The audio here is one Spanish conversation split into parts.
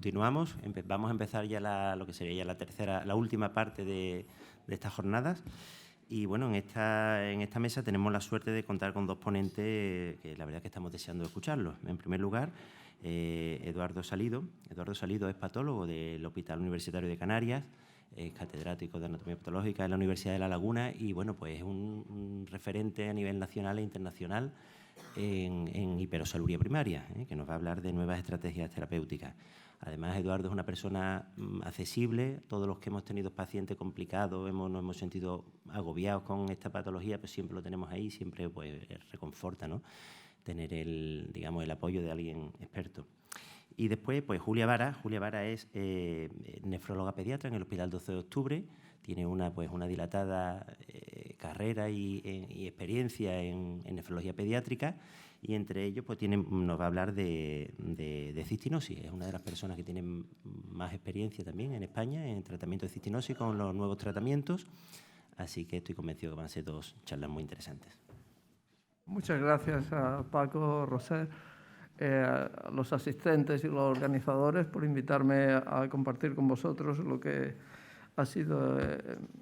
continuamos. Vamos a empezar ya lo que sería ya la última parte de estas jornadas. Y bueno, en esta mesa tenemos la suerte de contar con dos ponentes que la verdad es que estamos deseando escucharlos. En primer lugar, Eduardo Salido. Eduardo Salido es patólogo del Hospital Universitario de Canarias, es catedrático de Anatomía Patológica en la Universidad de La Laguna y bueno, pues es un referente a nivel nacional e internacional en hiperosaluria primaria, que nos va a hablar de nuevas estrategias terapéuticas. Además, Eduardo es una persona accesible. Todos los que hemos tenido pacientes complicados, nos hemos sentido agobiados con esta patología, pues siempre lo tenemos ahí, siempre pues reconforta, ¿no?, tener el apoyo de alguien experto. Y después, pues Julia Vara. Julia Vara es nefróloga pediatra en el Hospital 12 de Octubre. Tiene una dilatada carrera y experiencia en nefrología pediátrica y entre ellos pues nos va a hablar de cistinosis. Es una de las personas que tienen más experiencia también en España en tratamiento de cistinosis con los nuevos tratamientos. Así que estoy convencido que van a ser dos charlas muy interesantes. Muchas gracias a Paco, Roser, a los asistentes y los organizadores por invitarme a compartir con vosotros lo que ha sido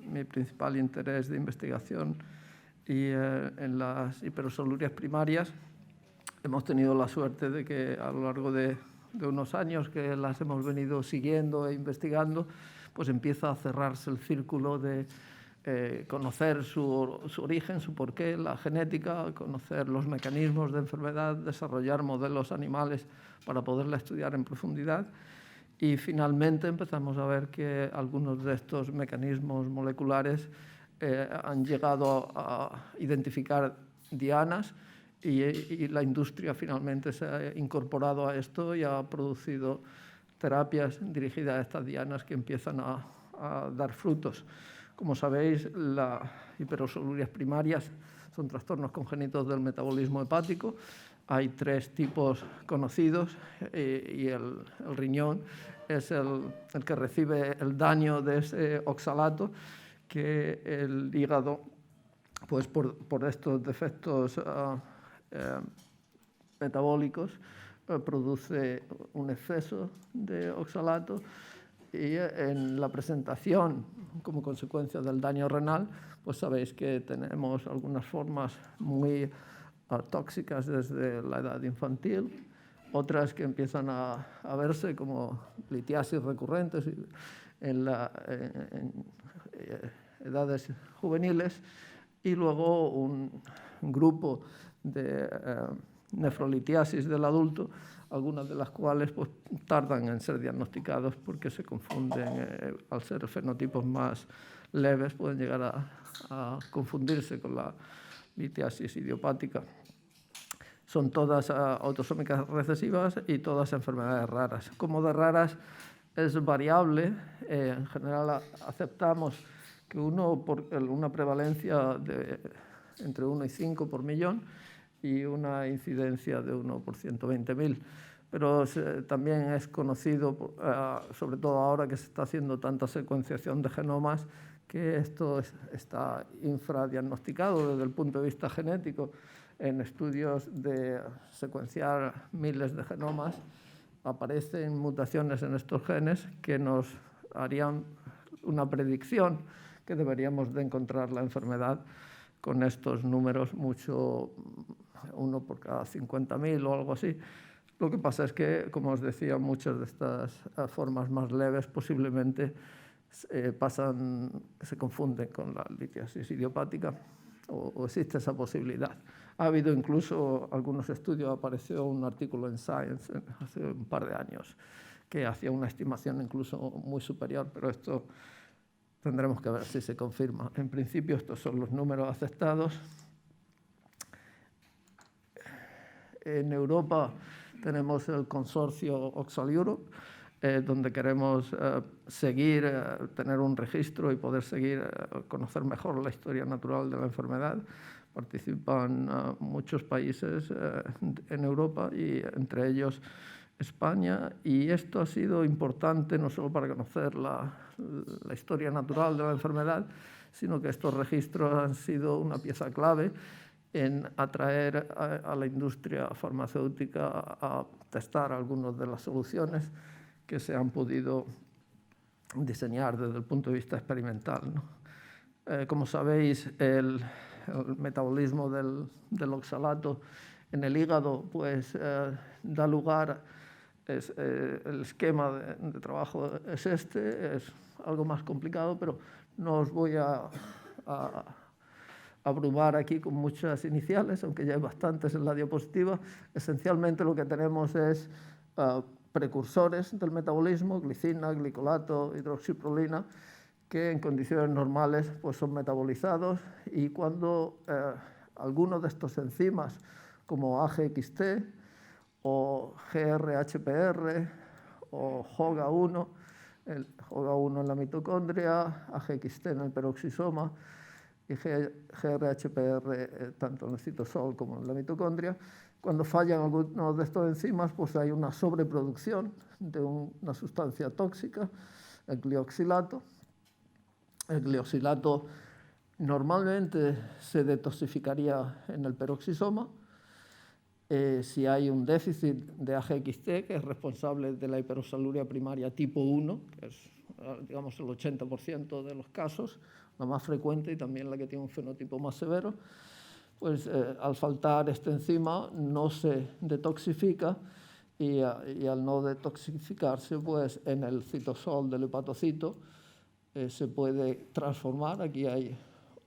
mi principal interés de investigación y en las hiperosolurias primarias. Hemos tenido la suerte de que a lo largo de unos años que las hemos venido siguiendo e investigando, pues empieza a cerrarse el círculo de conocer su origen, su porqué, la genética, conocer los mecanismos de enfermedad, desarrollar modelos animales para poderla estudiar en profundidad. Y finalmente empezamos a ver que algunos de estos mecanismos moleculares han llegado a identificar dianas y la industria finalmente se ha incorporado a esto y ha producido terapias dirigidas a estas dianas que empiezan a dar frutos. Como sabéis, las hiperosolurias primarias son trastornos congénitos del metabolismo hepático. Hay tres tipos conocidos y el riñón es el que recibe el daño de ese oxalato que el hígado, pues por estos defectos metabólicos, produce un exceso de oxalato y en la presentación, como consecuencia del daño renal, pues sabéis que tenemos algunas formas muy tóxicas desde la edad infantil, otras que empiezan a verse como litiasis recurrentes en edades juveniles y luego un grupo de nefrolitiasis del adulto, algunas de las cuales pues, tardan en ser diagnosticados porque se confunden, al ser fenotipos más leves, pueden llegar a confundirse con la litiasis idiopática. Son todas autosómicas recesivas y todas enfermedades raras. Como de raras es variable, en general aceptamos que una prevalencia de entre 1 y 5 por millón y una incidencia de 1 por 120.000. Pero también es conocido, sobre todo ahora que se está haciendo tanta secuenciación de genomas, que esto está infradiagnosticado desde el punto de vista genético. En estudios de secuenciar miles de genomas aparecen mutaciones en estos genes que nos harían una predicción que deberíamos de encontrar la enfermedad con estos números, mucho, 1 por cada 50.000 o algo así. Lo que pasa es que, como os decía, muchas de estas formas más leves posiblemente se confunden con la litiasis idiopática o existe esa posibilidad. Ha habido incluso algunos estudios, apareció un artículo en Science hace un par de años que hacía una estimación incluso muy superior, pero esto tendremos que ver si se confirma. En principio estos son los números aceptados. En Europa tenemos el consorcio Oxal Europe, donde queremos tener un registro y poder conocer mejor la historia natural de la enfermedad. Participan muchos países en Europa y entre ellos España, y esto ha sido importante no solo para conocer la historia natural de la enfermedad, sino que estos registros han sido una pieza clave en atraer a la industria farmacéutica a testar algunas de las soluciones que se han podido diseñar desde el punto de vista experimental, ¿no? Como sabéis, el metabolismo del oxalato en el hígado pues, da lugar, el esquema de trabajo es es algo más complicado, pero no os voy a abrumar aquí con muchas iniciales, aunque ya hay bastantes en la diapositiva. Esencialmente lo que tenemos es precursores del metabolismo, glicina, glicolato, hidroxiprolina, que en condiciones normales pues, son metabolizados, y cuando alguno de estos enzimas, como AGXT o GRHPR o HOGA1, el HOGA1 en la mitocondria, AGXT en el peroxisoma y GRHPR tanto en el citosol como en la mitocondria, cuando fallan algunos de estos enzimas, pues hay una sobreproducción de una sustancia tóxica, el glioxilato. El glioxilato normalmente se detoxificaría en el peroxisoma. Si hay un déficit de AGXT, que es responsable de la hiperoxaluria primaria tipo 1, que es digamos, el 80% de los casos, la más frecuente y también la que tiene un fenotipo más severo, pues al faltar esta enzima no se detoxifica, y al no detoxificarse, pues en el citosol del hepatocito se puede transformar. Aquí hay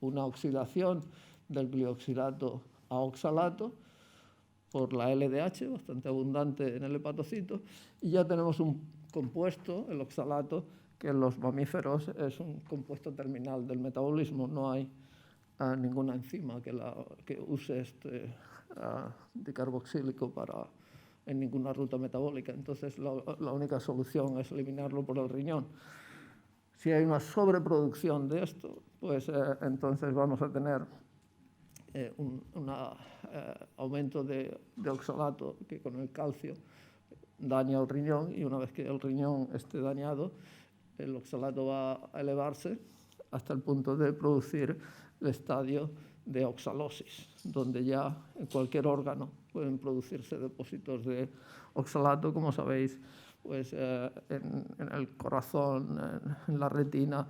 una oxidación del glioxilato a oxalato por la LDH, bastante abundante en el hepatocito, y ya tenemos un compuesto, el oxalato, que en los mamíferos es un compuesto terminal del metabolismo. No hay ninguna enzima que use este dicarboxílico en ninguna ruta metabólica. Entonces, la única solución es eliminarlo por el riñón. Si hay una sobreproducción de esto, pues entonces vamos a tener un aumento de oxalato, que con el calcio daña el riñón, y una vez que el riñón esté dañado, el oxalato va a elevarse hasta el punto de producir el estadio de oxalosis, donde ya en cualquier órgano pueden producirse depósitos de oxalato, como sabéis, pues en el corazón, en la retina,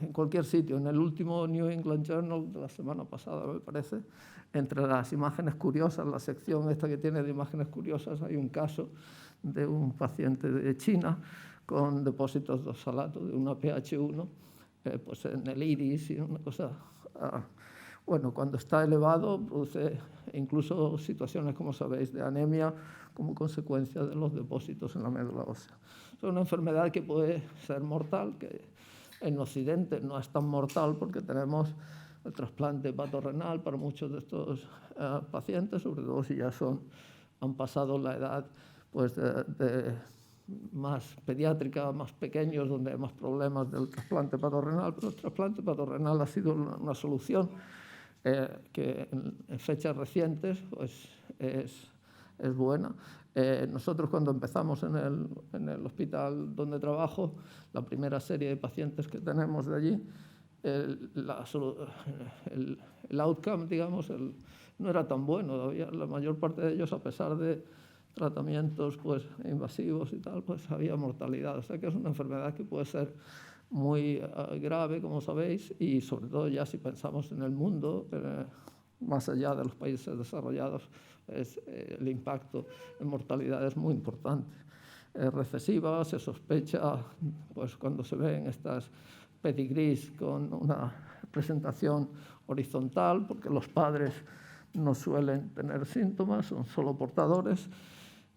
en cualquier sitio. En el último New England Journal de la semana pasada, me parece, entre las imágenes curiosas, la sección esta que tiene de imágenes curiosas, hay un caso de un paciente de China con depósitos de oxalato de una pH1 pues en el iris, y una cosa... bueno, cuando está elevado produce incluso situaciones, como sabéis, de anemia como consecuencia de los depósitos en la médula ósea. Es una enfermedad que puede ser mortal, que en Occidente no es tan mortal porque tenemos el trasplante hepatorenal para muchos de estos pacientes, sobre todo si ya han pasado la edad pues, más pediátrica, más pequeños, donde hay más problemas del trasplante hepatorenal. Pero el trasplante hepatorenal ha sido una solución que en fechas recientes pues, es buena. Nosotros, cuando empezamos en el hospital donde trabajo, la primera serie de pacientes que tenemos de allí, el outcome, digamos, no era tan bueno. Todavía la mayor parte de ellos, a pesar de tratamientos pues, invasivos y tal, pues había mortalidad. O sea que es una enfermedad que puede ser muy grave, como sabéis, y sobre todo ya si pensamos en el mundo, más allá de los países desarrollados, el impacto en mortalidad es muy importante. Es recesiva, se sospecha, pues cuando se ven estas pedigrís con una presentación horizontal, porque los padres no suelen tener síntomas, son solo portadores,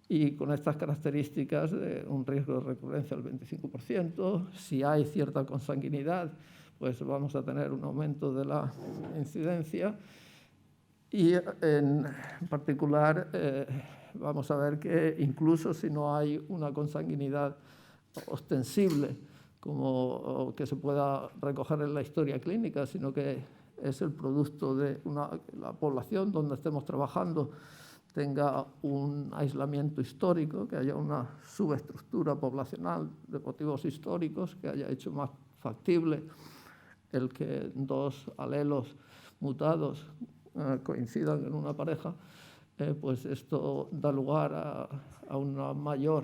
y con estas características de un riesgo de recurrencia del 25%. Si hay cierta consanguinidad, pues vamos a tener un aumento de la incidencia, y en particular vamos a ver que incluso si no hay una consanguinidad ostensible, como que se pueda recoger en la historia clínica, sino que es el producto de la población donde estemos trabajando tenga un aislamiento histórico, que haya una subestructura poblacional de motivos históricos, que haya hecho más factible el que dos alelos mutados coincidan en una pareja, pues esto da lugar a una mayor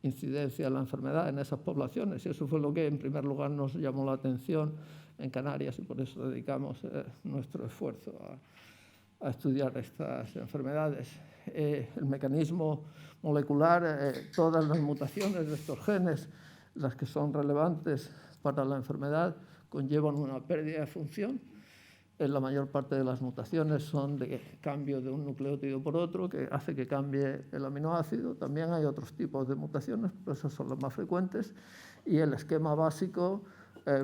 incidencia de la enfermedad en esas poblaciones. Y eso fue lo que, en primer lugar, nos llamó la atención en Canarias, y por eso dedicamos nuestro esfuerzo a estudiar estas enfermedades. El mecanismo molecular, todas las mutaciones de estos genes, las que son relevantes para la enfermedad, conllevan una pérdida de función. La mayor parte de las mutaciones son de cambio de un nucleótido por otro, que hace que cambie el aminoácido. También hay otros tipos de mutaciones, pero esas son las más frecuentes. Y el esquema básico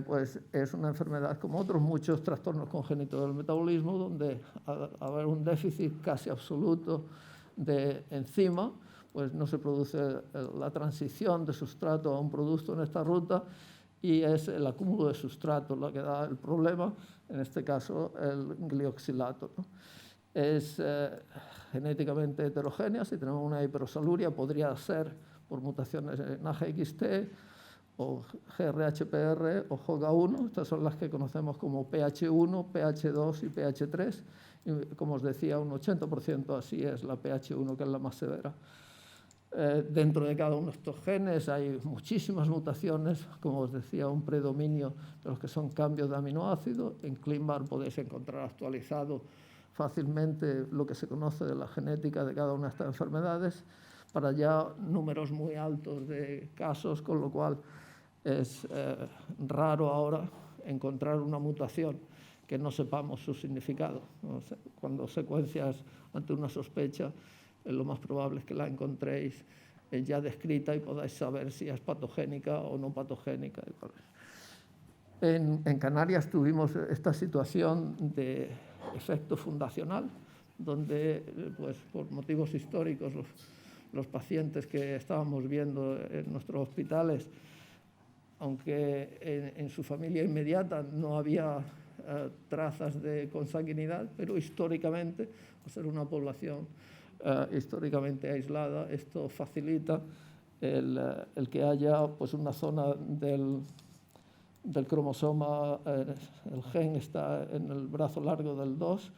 pues es una enfermedad como otros muchos trastornos congénitos del metabolismo, donde al haber un déficit casi absoluto de enzima, pues no se produce la transición de sustrato a un producto en esta ruta, y es el acúmulo de sustrato lo que da el problema, en este caso el glioxilato, ¿no? Es genéticamente heterogénea. Si tenemos una hiperosoluria, podría ser por mutaciones en AGXT, o GRHPR o JOGA1. Estas son las que conocemos como PH1, PH2 y PH3. Y, como os decía, un 80% así es la PH1, que es la más severa. Dentro de cada uno de estos genes hay muchísimas mutaciones, como os decía, un predominio de los que son cambios de aminoácido. En ClinVar podéis encontrar actualizado fácilmente lo que se conoce de la genética de cada una de estas enfermedades, para ya números muy altos de casos, con lo cual es raro ahora encontrar una mutación que no sepamos su significado. Cuando secuencias ante una sospecha, lo más probable es que la encontréis ya descrita y podáis saber si es patogénica o no patogénica. En Canarias tuvimos esta situación de efecto fundacional, donde pues, por motivos históricos los pacientes que estábamos viendo en nuestros hospitales, aunque en su familia inmediata no había trazas de consanguinidad, pero históricamente, al ser una población históricamente aislada, esto facilita el que haya pues, una zona del cromosoma, el gen está en el brazo largo del 2,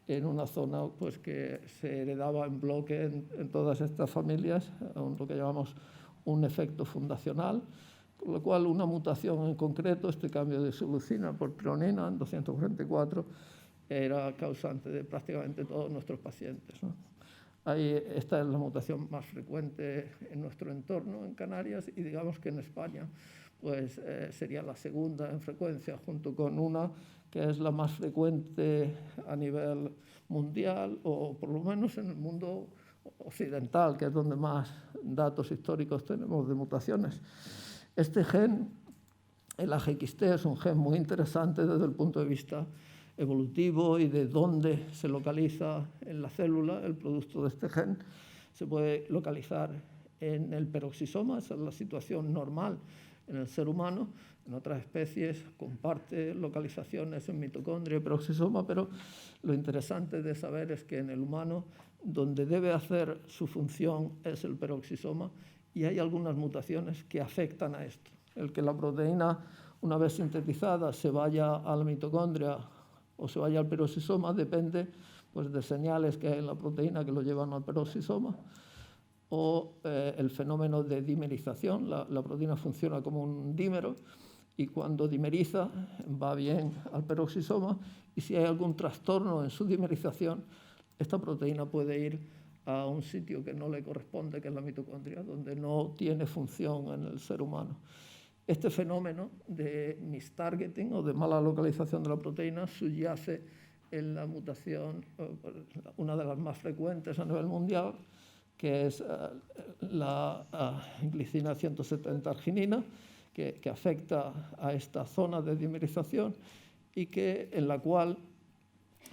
en una zona pues, que se heredaba en bloque en todas estas familias, lo que llamamos un efecto fundacional, con lo cual una mutación en concreto, este cambio de silucina por tronina en 244, era causante de prácticamente todos nuestros pacientes, ¿no? Esta es la mutación más frecuente en nuestro entorno, en Canarias, y digamos que en España pues, sería la segunda en frecuencia, junto con una que es la más frecuente a nivel mundial, o por lo menos en el mundo occidental, que es donde más datos históricos tenemos de mutaciones. Este gen, el AGXT, es un gen muy interesante desde el punto de vista evolutivo y de dónde se localiza en la célula el producto de este gen. Se puede localizar en el peroxisoma, esa es la situación normal en el ser humano. En otras especies comparte localizaciones en mitocondria y peroxisoma, pero lo interesante de saber es que en el humano, donde debe hacer su función es el peroxisoma, y hay algunas mutaciones que afectan a esto. El que la proteína, una vez sintetizada, se vaya a la mitocondria o se vaya al peroxisoma depende pues, de señales que hay en la proteína que lo llevan al peroxisoma, o el fenómeno de dimerización. La proteína funciona como un dímero, y cuando dimeriza va bien al peroxisoma, y si hay algún trastorno en su dimerización, esta proteína puede ir a un sitio que no le corresponde, que es la mitocondria, donde no tiene función en el ser humano. Este fenómeno de mistargeting o de mala localización de la proteína subyace en la mutación, una de las más frecuentes a nivel mundial, que es la glicina 170 arginina, que afecta a esta zona de dimerización y en la cual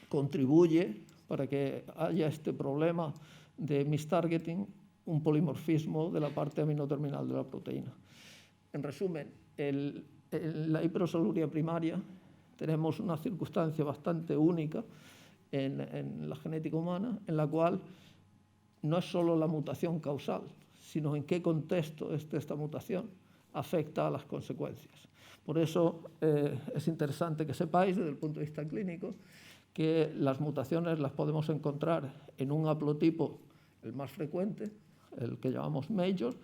contribuye para que haya este problema de mistargeting, un polimorfismo de la parte aminoterminal de la proteína. En resumen, en la hiperosoluria primaria tenemos una circunstancia bastante única en la genética humana, en la cual no es solo la mutación causal, sino en qué contexto esta mutación afecta a las consecuencias. Por eso es interesante que sepáis, desde el punto de vista clínico, que las mutaciones las podemos encontrar en un haplotipo, el más frecuente, el que llamamos major,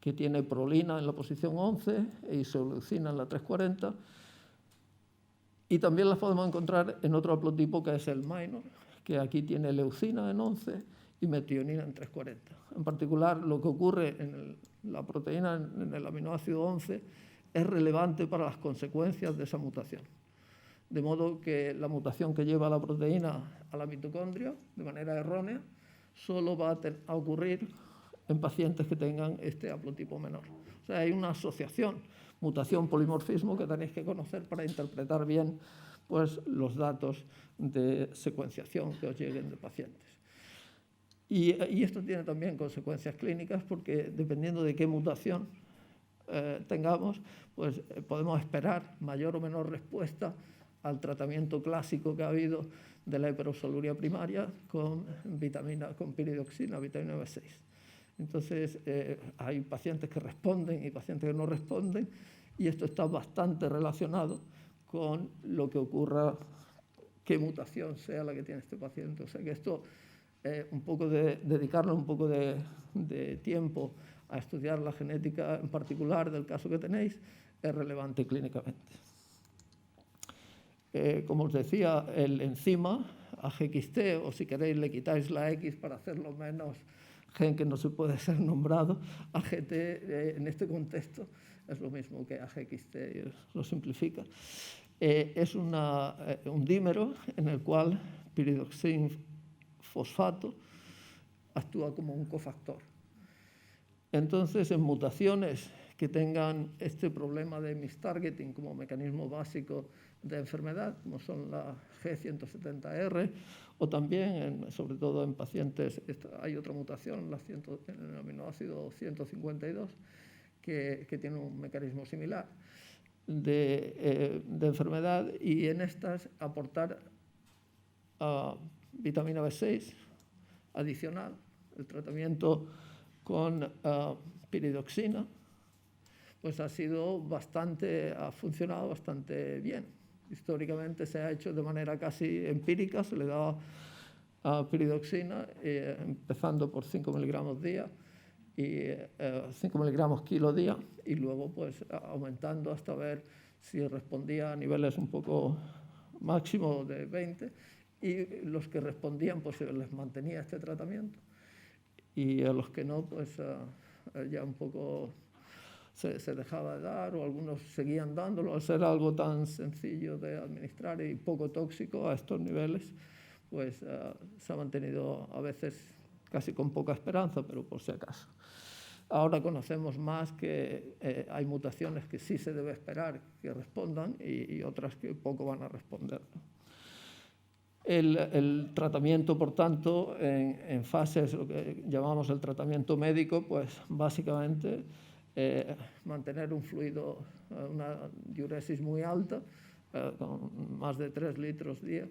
que tiene prolina en la posición 11 e isoleucina en la 340. Y también las podemos encontrar en otro haplotipo que es el minor, que aquí tiene leucina en 11 y metionina en 340. En particular, lo que ocurre en la proteína en el aminoácido 11 es relevante para las consecuencias de esa mutación. De modo que la mutación que lleva a la proteína a la mitocondria, de manera errónea, solo va a ocurrir en pacientes que tengan este haplotipo menor. O sea, hay una asociación, mutación-polimorfismo, que tenéis que conocer para interpretar bien pues, los datos de secuenciación que os lleguen de pacientes. Y esto tiene también consecuencias clínicas porque dependiendo de qué mutación tengamos, pues podemos esperar mayor o menor respuesta al tratamiento clásico que ha habido de la hiperosoluria primaria con piridoxina, vitamina B6. Entonces, hay pacientes que responden y pacientes que no responden, y esto está bastante relacionado con lo que ocurra, qué mutación sea la que tiene este paciente. O sea que esto, dedicarle un poco de tiempo a estudiar la genética en particular del caso que tenéis, es relevante clínicamente. Como os decía, el enzima AGXT, o si queréis le quitáis la X para hacerlo menos gen que no se puede ser nombrado, AGT en este contexto es lo mismo que AGXT, lo simplifica. Es un dímero en el cual piridoxin fosfato actúa como un cofactor. Entonces, en mutaciones que tengan este problema de mistargeting como mecanismo básico de enfermedad, como son la G170R, o también, sobre todo en pacientes, hay otra mutación, en el aminoácido 152, que tiene un mecanismo similar de enfermedad, y en estas aportar vitamina B6 adicional, el tratamiento con piridoxina, pues ha funcionado bastante bien. Históricamente se ha hecho de manera casi empírica, se le daba piridoxina, empezando por 5 miligramos día y 5 miligramos kilo día, y luego pues aumentando hasta ver si respondía a niveles un poco máximo de 20, y los que respondían pues se les mantenía este tratamiento, y a los que no pues ya un poco se dejaba de dar, o algunos seguían dándolo. Al ser algo tan sencillo de administrar y poco tóxico a estos niveles, pues se ha mantenido a veces casi con poca esperanza, pero por si acaso. Ahora conocemos más que hay mutaciones que sí se debe esperar que respondan y otras que poco van a responder. El tratamiento, por tanto, en fases, lo que llamamos el tratamiento médico, pues básicamente mantener un fluido, una diuresis muy alta, con más de 3 litros día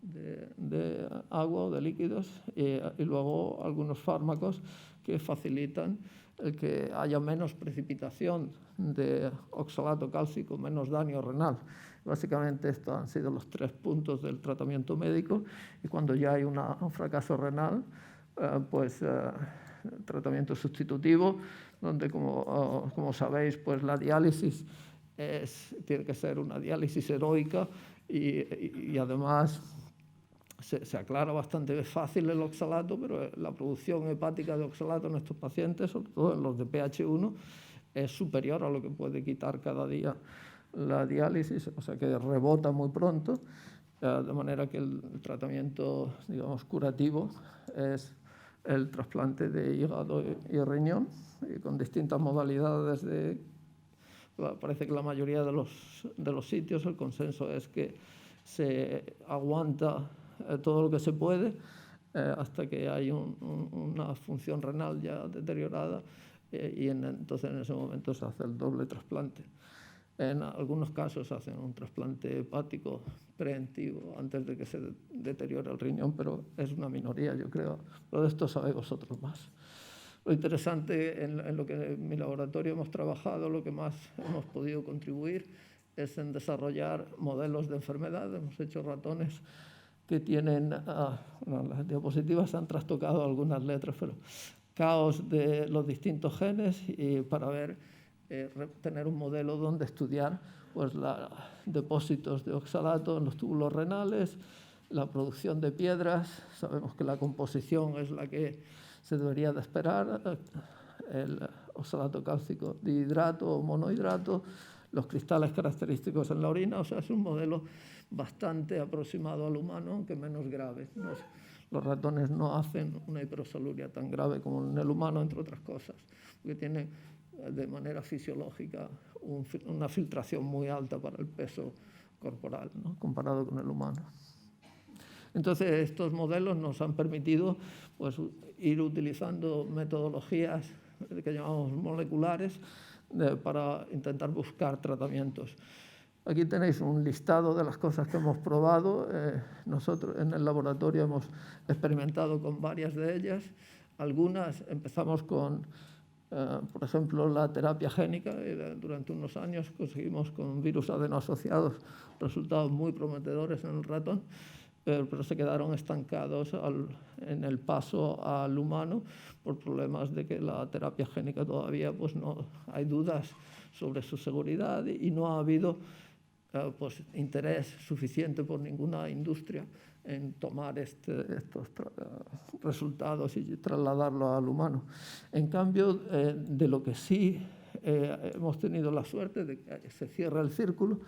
de agua o de líquidos, y luego algunos fármacos que facilitan el que haya menos precipitación de oxalato cálcico, menos daño renal. Básicamente estos han sido los 3 puntos del tratamiento médico, y cuando ya hay un fracaso renal, pues tratamiento sustitutivo, donde como sabéis, pues la diálisis tiene que ser una diálisis heroica, y además se aclara bastante fácil el oxalato, pero la producción hepática de oxalato en estos pacientes, sobre todo en los de pH1, es superior a lo que puede quitar cada día la diálisis, o sea que rebota muy pronto, de manera que el tratamiento, digamos, curativo es el trasplante de hígado y riñón, y con distintas modalidades. Parece que la mayoría de los sitios el consenso es que se aguanta todo lo que se puede hasta que hay una función renal ya deteriorada, y entonces en ese momento se hace el doble trasplante. En algunos casos hacen un trasplante hepático preventivo antes de que se deteriore el riñón, pero es una minoría, yo creo. Pero de esto sabéis vosotros más. Lo interesante en lo que en mi laboratorio hemos trabajado, lo que más hemos podido contribuir, es en desarrollar modelos de enfermedad. Hemos hecho ratones que tienen, las diapositivas han trastocado algunas letras, pero caos de los distintos genes y para tener un modelo donde estudiar pues, depósitos de oxalato en los túbulos renales, la producción de piedras. Sabemos que la composición es la que se debería de esperar, el oxalato cálcico dihidrato o monohidrato, los cristales característicos en la orina. O sea, es un modelo bastante aproximado al humano, aunque menos grave. Los ratones no hacen una hiperosoluria tan grave como en el humano, entre otras cosas, porque tienen de manera fisiológica una filtración muy alta para el peso corporal, ¿no?, comparado con el humano. Entonces, estos modelos nos han permitido pues, ir utilizando metodologías que llamamos moleculares para intentar buscar tratamientos. Aquí tenéis un listado de las cosas que hemos probado. Nosotros en el laboratorio hemos experimentado con varias de ellas. Algunas empezamos con, por ejemplo, la terapia génica. Durante unos años conseguimos con virus adenoasociados resultados muy prometedores en el ratón, pero se quedaron estancados en el paso al humano por problemas de que la terapia génica todavía pues, no hay dudas sobre su seguridad y no ha habido pues, interés suficiente por ninguna industria en tomar estos resultados y trasladarlo al humano. En cambio, de lo que sí hemos tenido la suerte de que se cierre el círculo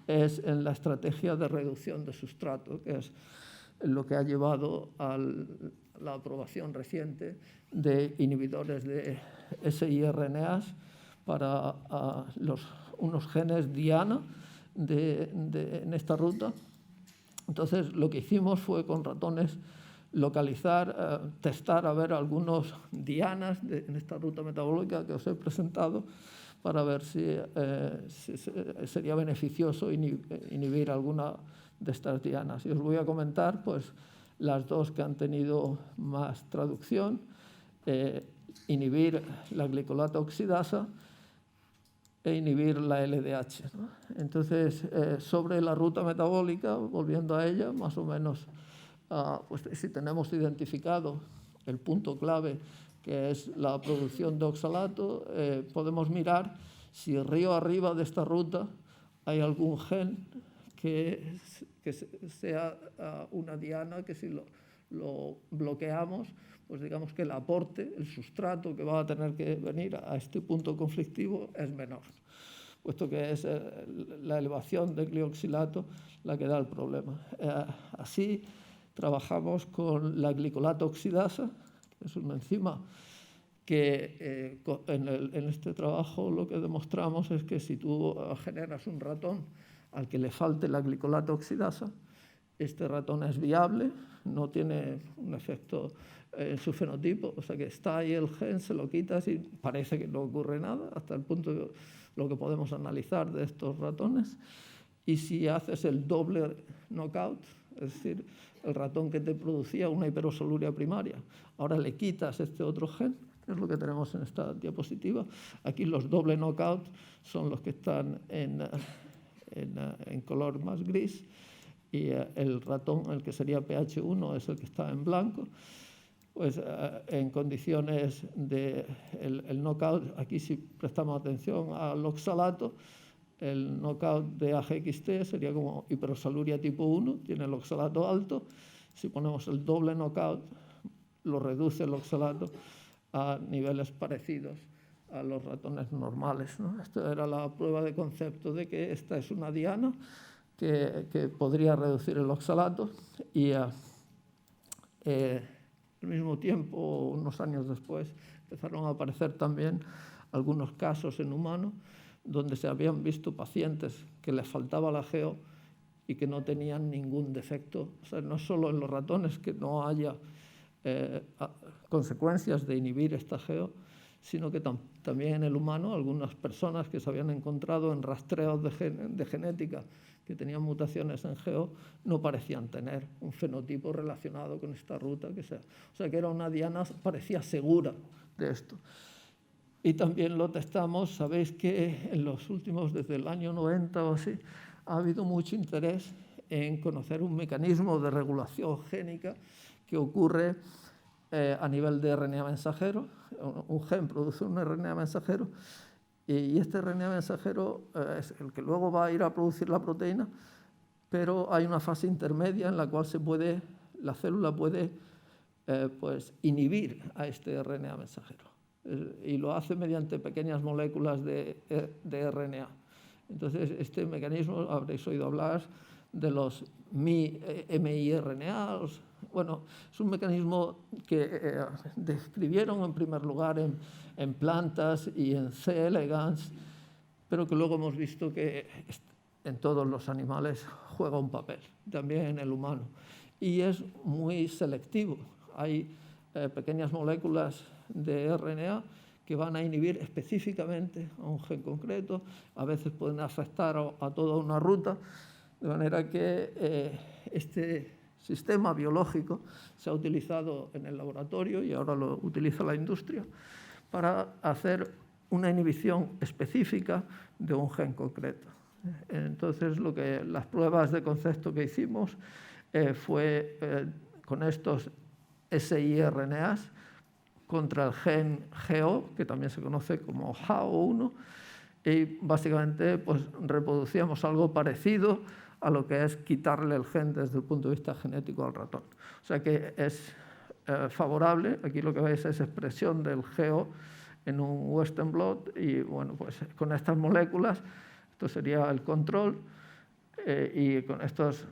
es en la estrategia de reducción de sustrato, que es lo que ha llevado a la aprobación reciente de inhibidores de siRNAs para unos genes diana en esta ruta. Entonces, lo que hicimos fue con ratones localizar, testar a ver algunos dianas en esta ruta metabólica que os he presentado para ver si sería beneficioso inhibir alguna de estas dianas. Y os voy a comentar pues, las dos que han tenido más traducción, inhibir la glicolato oxidasa e inhibir la LDH, ¿no? Entonces, sobre la ruta metabólica, volviendo a ella, más o menos, pues, si tenemos identificado el punto clave, que es la producción de oxalato, podemos mirar si río arriba de esta ruta hay algún gen que sea una diana que si lo bloqueamos, pues digamos que el aporte, el sustrato que va a tener que venir a este punto conflictivo es menor, puesto que es la elevación del glioxilato la que da el problema. Así trabajamos con la glicolato oxidasa, que es una enzima que en este trabajo lo que demostramos es que si tú generas un ratón al que le falte la glicolato oxidasa, este ratón es viable, no tiene un efecto en su fenotipo, o sea que está ahí el gen, se lo quitas y parece que no ocurre nada, hasta el punto de lo que podemos analizar de estos ratones. Y si haces el doble knockout, es decir, el ratón que te producía una hiperosoluria primaria, ahora le quitas este otro gen, que es lo que tenemos en esta diapositiva. Aquí los doble knockout son los que están en color más gris, y el ratón, el que sería pH1, es el que está en blanco. Pues en condiciones de el knockout, aquí si prestamos atención al oxalato, el knockout de AGXT sería como hiperosoluria tipo 1, tiene el oxalato alto. Si ponemos el doble knockout, lo reduce el oxalato a niveles parecidos a los ratones normales, ¿no? Esto era la prueba de concepto de que esta es una diana que podría reducir el oxalato y al mismo tiempo, unos años después, empezaron a aparecer también algunos casos en humanos donde se habían visto pacientes que les faltaba la GO y que no tenían ningún defecto. O sea, no solo en los ratones que no haya consecuencias de inhibir esta GO, sino que también en el humano algunas personas que se habían encontrado en rastreos de genética que tenían mutaciones en GO no parecían tener un fenotipo relacionado con esta ruta. O sea, que era una diana, parecía segura de esto. Y también lo testamos. Sabéis que en los últimos, desde el año 90 o así, ha habido mucho interés en conocer un mecanismo de regulación génica que ocurre a nivel de RNA mensajero. Un gen produce un RNA mensajero y este RNA mensajero es el que luego va a ir a producir la proteína, pero hay una fase intermedia en la cual la célula puede pues, inhibir a este RNA mensajero y lo hace mediante pequeñas moléculas de RNA. Entonces, este mecanismo, habréis oído hablar de los miRNA. Bueno, es un mecanismo que describieron en primer lugar en plantas y en C. elegans, pero que luego hemos visto que en todos los animales juega un papel, también en el humano. Y es muy selectivo. Hay pequeñas moléculas de RNA que van a inhibir específicamente a un gen concreto, a veces pueden afectar a toda una ruta, de manera que este sistema biológico se ha utilizado en el laboratorio y ahora lo utiliza la industria para hacer una inhibición específica de un gen concreto. Entonces, las pruebas de concepto que hicimos fue con estos siRNAs contra el gen GO, que también se conoce como HAO1, y básicamente pues, reproducíamos algo parecido a lo que es quitarle el gen desde el punto de vista genético al ratón. O sea que es favorable. Aquí lo que veis es expresión del GO en un Western blot y bueno, pues con estas moléculas, esto sería el control, y con estas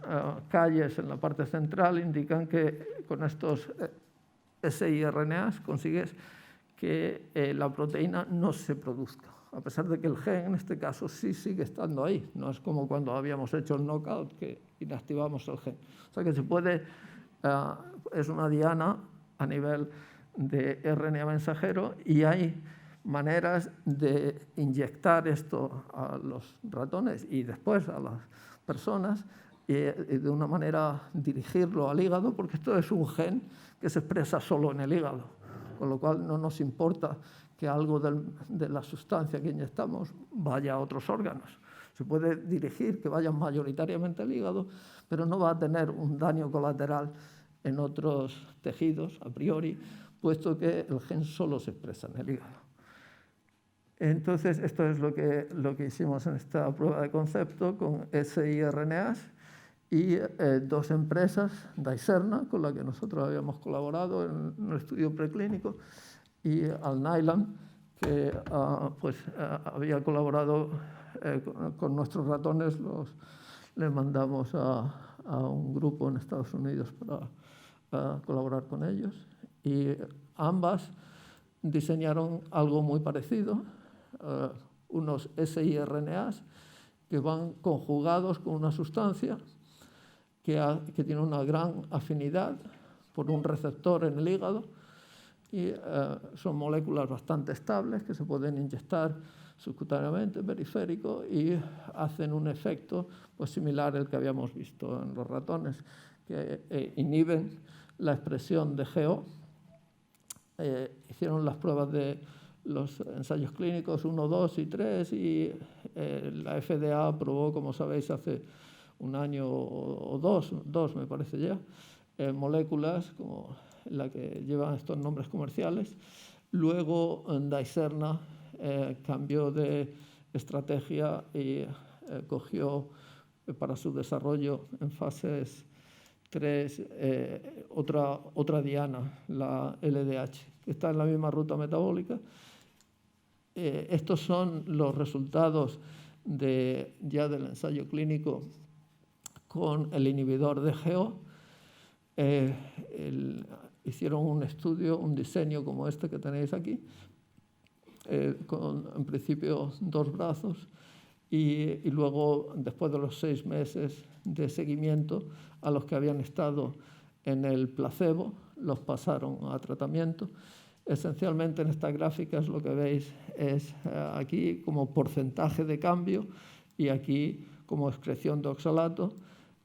calles en la parte central indican que con estos siRNAs consigues que la proteína no se produzca, a pesar de que el gen en este caso sí sigue estando ahí. No es como cuando habíamos hecho el knockout que inactivamos el gen. O sea que se puede, es una diana a nivel de RNA mensajero y hay maneras de inyectar esto a los ratones y después a las personas y de una manera dirigirlo al hígado, porque esto es un gen que se expresa solo en el hígado, con lo cual no nos importa que algo de la sustancia que inyectamos vaya a otros órganos. Se puede dirigir que vayan mayoritariamente al hígado, pero no va a tener un daño colateral en otros tejidos a priori, puesto que el gen solo se expresa en el hígado. Entonces, esto es lo que hicimos en esta prueba de concepto con siRNAs y dos empresas, Dicerna, con la que nosotros habíamos colaborado en un estudio preclínico, y Alnylam, que había colaborado con nuestros ratones, les mandamos a un grupo en Estados Unidos para colaborar con ellos. Y ambas diseñaron algo muy parecido, unos siRNAs que van conjugados con una sustancia que tiene una gran afinidad por un receptor en el hígado y son moléculas bastante estables que se pueden inyectar subcutáneamente, periférico, y hacen un efecto pues, similar al que habíamos visto en los ratones, que inhiben la expresión de GO. Hicieron las pruebas de los ensayos clínicos 1, 2 y 3 y la FDA aprobó, como sabéis, hace un año o dos me parece ya, moléculas como la que llevan estos nombres comerciales. Luego Dicerna cambió de estrategia y cogió para su desarrollo en fases 3 otra diana, la LDH, que está en la misma ruta metabólica. Estos son los resultados ya del ensayo clínico con el inhibidor de GO. Hicieron un estudio, un diseño como este que tenéis aquí, con en principio 2 brazos y luego, después de los 6 meses de seguimiento, a los que habían estado en el placebo, los pasaron a tratamiento. Esencialmente en estas gráficas lo que veis es aquí como porcentaje de cambio y aquí como excreción de oxalato.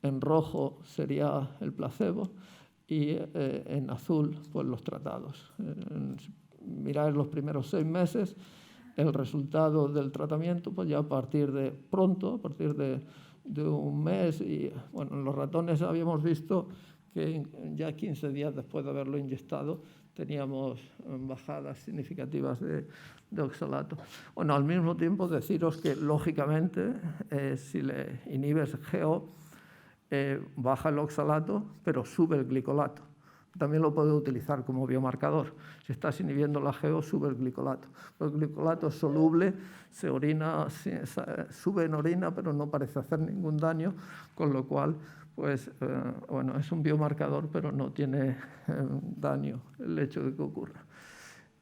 En rojo sería el placebo y en azul pues los tratados. Miráis los primeros 6 meses, el resultado del tratamiento pues ya a partir de pronto, a partir de un mes. Y bueno, en los ratones habíamos visto que ya 15 días después de haberlo inyectado teníamos bajadas significativas de oxalato. Bueno, al mismo tiempo deciros que, lógicamente, si le inhibes GO, baja el oxalato, pero sube el glicolato. También lo puedes utilizar como biomarcador. Si estás inhibiendo la GO, sube el glicolato. El glicolato es soluble, se orina, sube en orina, pero no parece hacer ningún daño, con lo cual, pues, bueno, es un biomarcador, pero no tiene daño el hecho de que ocurra.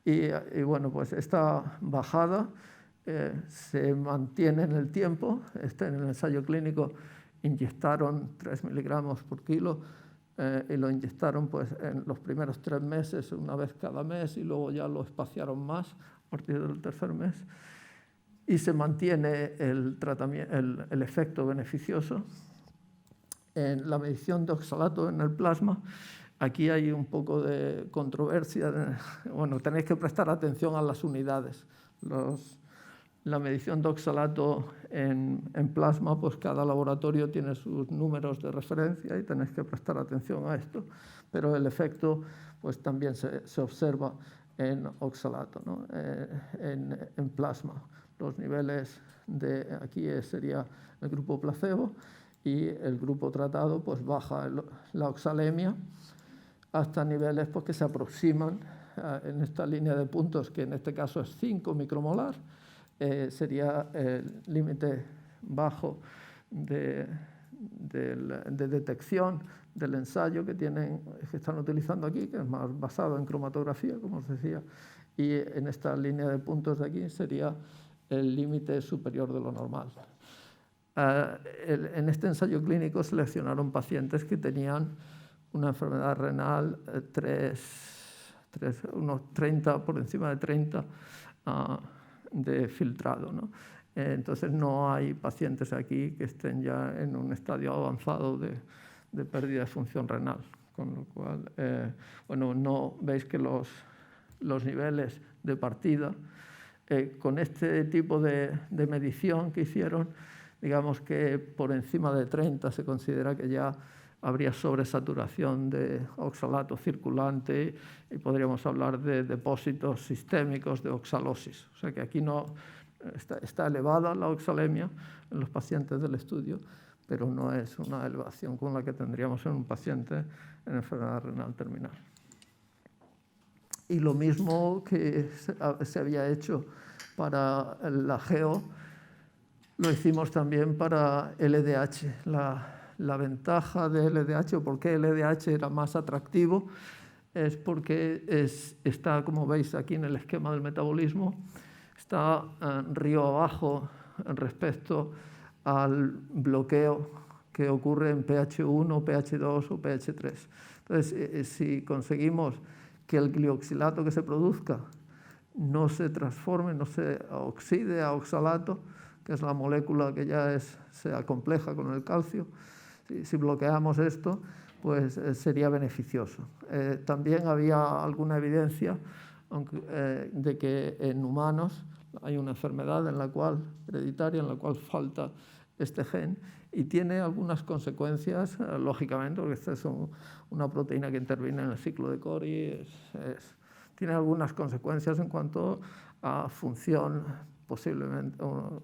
Y bueno, pues esta bajada se mantiene en el tiempo. En el ensayo clínico inyectaron 3 miligramos por kilo y lo inyectaron pues, en los primeros 3 meses, una vez cada mes, y luego ya lo espaciaron más a partir del tercer mes. Y se mantiene el efecto beneficioso. En la medición de oxalato en el plasma, aquí hay un poco de controversia. Bueno, tenéis que prestar atención a las unidades. La medición de oxalato en plasma, pues cada laboratorio tiene sus números de referencia y tenéis que prestar atención a esto. Pero el efecto pues, también se observa en oxalato, ¿no? En plasma. Los niveles de aquí sería el grupo placebo y el grupo tratado pues, baja la oxalemia hasta niveles pues, que se aproximan en esta línea de puntos, que en este caso es 5 micromolar. Sería el límite bajo de detección del ensayo que están utilizando aquí, que es más basado en cromatografía, como os decía, y en esta línea de puntos de aquí sería el límite superior de lo normal. En este ensayo clínico seleccionaron pacientes que tenían una enfermedad renal unos 30, por encima de 30 de filtrado, ¿no? Entonces no hay pacientes aquí que estén ya en un estadio avanzado de pérdida de función renal, con lo cual, bueno, no veis que los niveles de partida, con este tipo de medición que hicieron, digamos que por encima de 30 se considera que ya habría sobresaturación de oxalato circulante y podríamos hablar de depósitos sistémicos de oxalosis. O sea que aquí no está elevada la oxalemia en los pacientes del estudio, pero no es una elevación como la que tendríamos en un paciente en enfermedad renal terminal. Y lo mismo que se había hecho para la GO, lo hicimos también para LDH. La ventaja de LDH, o por qué LDH era más atractivo, es porque está, como veis aquí en el esquema del metabolismo, está río abajo respecto al bloqueo que ocurre en pH1, pH2 o pH3. Entonces, si conseguimos que el glioxilato que se produzca no se transforme, no se oxide a oxalato, que es la molécula que ya se acompleja con el calcio, si bloqueamos esto, pues sería beneficioso. También había alguna evidencia de que en humanos hay una enfermedad hereditaria en la cual falta este gen y tiene algunas consecuencias, lógicamente, porque esta es una proteína que interviene en el ciclo de Cori, tiene algunas consecuencias en cuanto a función, posiblemente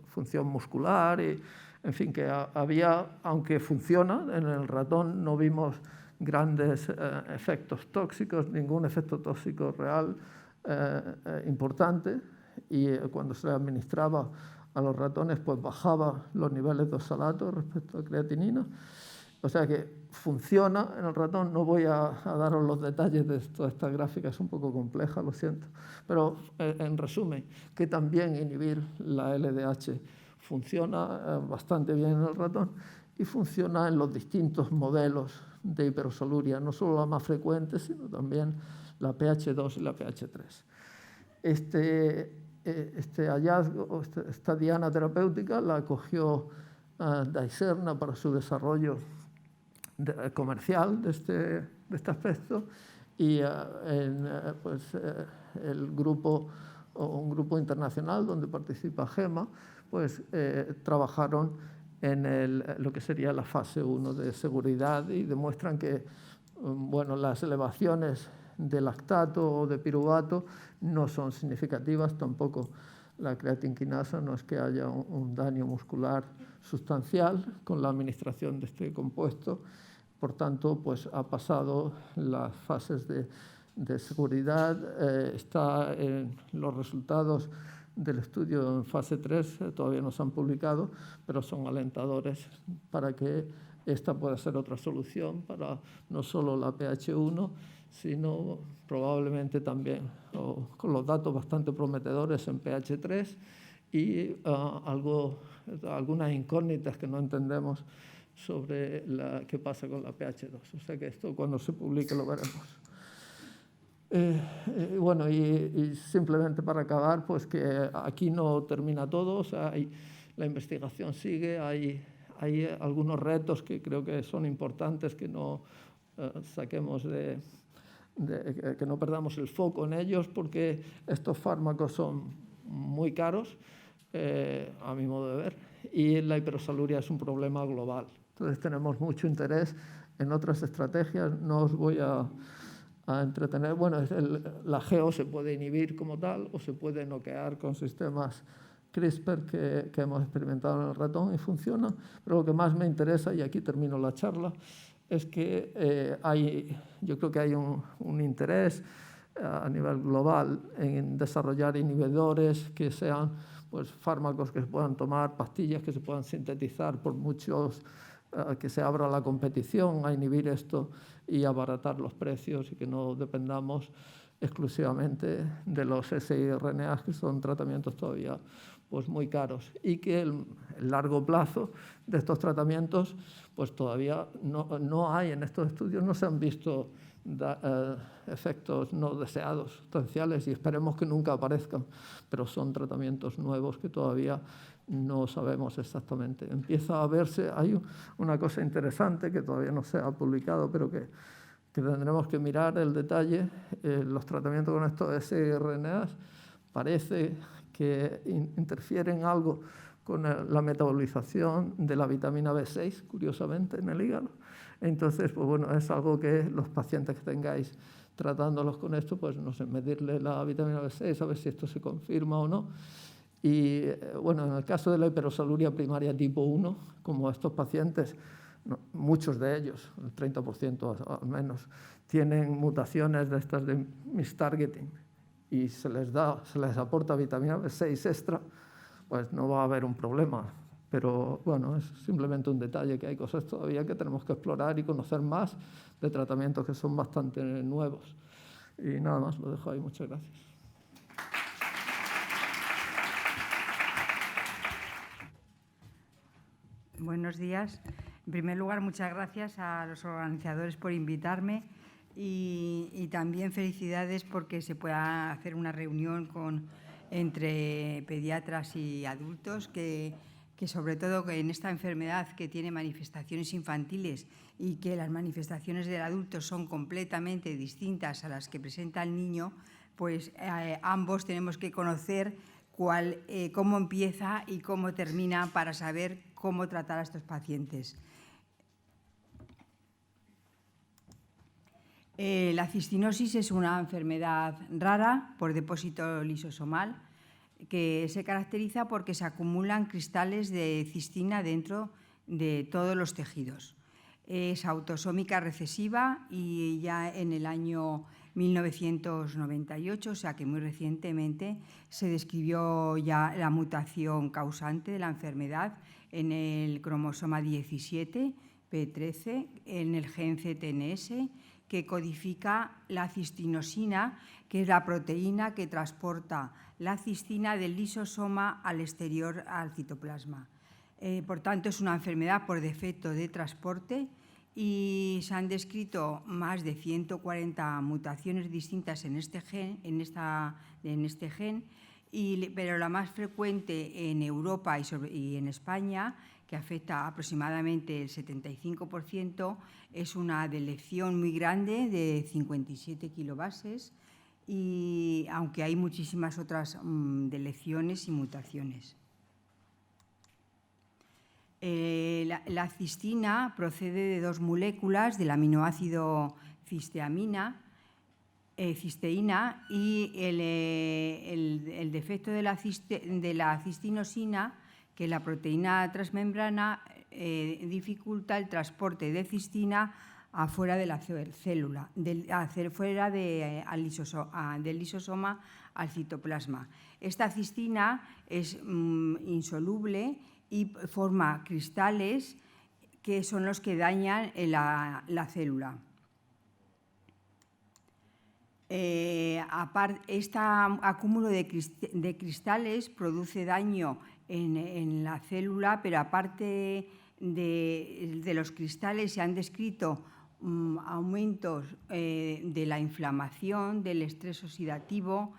función muscular y, en fin, que había, aunque funciona, en el ratón no vimos grandes efectos tóxicos, ningún efecto tóxico real importante, y cuando se administraba a los ratones, pues bajaba los niveles de oxalato respecto a creatinina. O sea que funciona en el ratón. No voy a daros los detalles de toda esta gráfica, es un poco compleja, lo siento. Pero en resumen, que también inhibir la LDH funciona bastante bien en el ratón y funciona en los distintos modelos de hiperosoluria, no solo la más frecuente, sino también la pH2 y la pH3. Este hallazgo, esta diana terapéutica la acogió Dicerna para su desarrollo comercial de este aspecto y un grupo internacional donde participa GEMA, pues trabajaron en lo que sería la fase 1 de seguridad y demuestran que bueno, las elevaciones de lactato o de piruvato no son significativas, tampoco la creatinquinasa, no es que haya un daño muscular sustancial con la administración de este compuesto. Por tanto, pues ha pasado las fases de seguridad, está en los resultados del estudio en fase 3, todavía no se han publicado, pero son alentadores para que esta pueda ser otra solución para no solo la PH1, sino probablemente también con los datos bastante prometedores en PH3 y algunas incógnitas que no entendemos sobre qué pasa con la PH2. O sea que esto cuando se publique lo veremos. Bueno, y simplemente para acabar, pues que aquí no termina todo, o sea, la investigación sigue, hay algunos retos que creo que son importantes que no saquemos que no perdamos el foco en ellos, porque estos fármacos son muy caros, a mi modo de ver, y la hiperosaluria es un problema global. Entonces tenemos mucho interés en otras estrategias, no os voy a entretener. Bueno, la GEO se puede inhibir como tal o se puede noquear con sistemas CRISPR que hemos experimentado en el ratón y funciona, pero lo que más me interesa, y aquí termino la charla, es que yo creo que hay un interés a nivel global en desarrollar inhibidores que sean pues, fármacos que se puedan tomar, pastillas que se puedan sintetizar por muchos, que se abra la competición a inhibir esto y abaratar los precios y que no dependamos exclusivamente de los siRNAs, que son tratamientos todavía pues, muy caros, y que el largo plazo de estos tratamientos pues, todavía no hay en estos estudios, no se han visto efectos no deseados sustanciales y esperemos que nunca aparezcan, pero son tratamientos nuevos que todavía no sabemos exactamente. Empieza a verse, hay una cosa interesante que todavía no se ha publicado, pero que tendremos que mirar el detalle. Los tratamientos con estos siRNAs parece que interfieren algo con la metabolización de la vitamina B6, curiosamente, en el hígado. Entonces, pues bueno, es algo que los pacientes que tengáis tratándolos con esto, pues no sé, medirle la vitamina B6, a ver si esto se confirma o no. Y bueno, en el caso de la hiperosaluria primaria tipo 1, como estos pacientes, muchos de ellos, el 30% al menos, tienen mutaciones de estas de mistargeting y se les aporta vitamina B6 extra, pues no va a haber un problema. Pero bueno, es simplemente un detalle, que hay cosas todavía que tenemos que explorar y conocer más de tratamientos que son bastante nuevos. Y nada más, lo dejo ahí. Muchas gracias. Buenos días. En primer lugar, muchas gracias a los organizadores por invitarme y también felicidades porque se pueda hacer una reunión entre pediatras y adultos que sobre todo que en esta enfermedad que tiene manifestaciones infantiles y que las manifestaciones del adulto son completamente distintas a las que presenta el niño, pues ambos tenemos que conocer cómo empieza y cómo termina para saber cómo tratar a estos pacientes. La cistinosis es una enfermedad rara por depósito lisosomal que se caracteriza porque se acumulan cristales de cistina dentro de todos los tejidos. Es autosómica recesiva y ya en el año 1998, o sea que muy recientemente, se describió ya la mutación causante de la enfermedad en el cromosoma 17, P13, en el gen CTNS, que codifica la cistinosina, que es la proteína que transporta la cistina del lisosoma al exterior al citoplasma. Por tanto, es una enfermedad por defecto de transporte y se han descrito más de 140 mutaciones distintas en este gen, pero la más frecuente en Europa y en España, que afecta aproximadamente el 75%, es una delección muy grande de 57 kilobases, y aunque hay muchísimas otras delecciones y mutaciones. La cistina procede de dos moléculas del aminoácido cisteína, y el defecto de la cistinosina, que la proteína transmembrana dificulta el transporte de cistina afuera de la célula, fuera del lisosoma al citoplasma. Esta cistina es insoluble y forma cristales que son los que dañan la célula. Este acúmulo de cristales produce daño en la célula, pero aparte de los cristales se han descrito aumentos de la inflamación, del estrés oxidativo,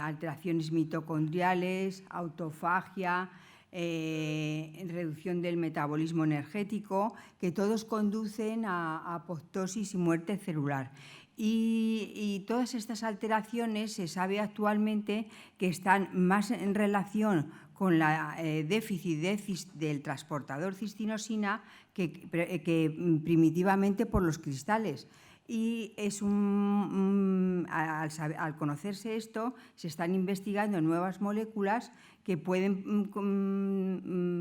alteraciones mitocondriales, autofagia, reducción del metabolismo energético, que todos conducen a apoptosis y muerte celular. Y todas estas alteraciones se sabe actualmente que están más en relación con la déficit del transportador cistinosina que primitivamente por los cristales. Y al conocerse esto, se están investigando nuevas moléculas que pueden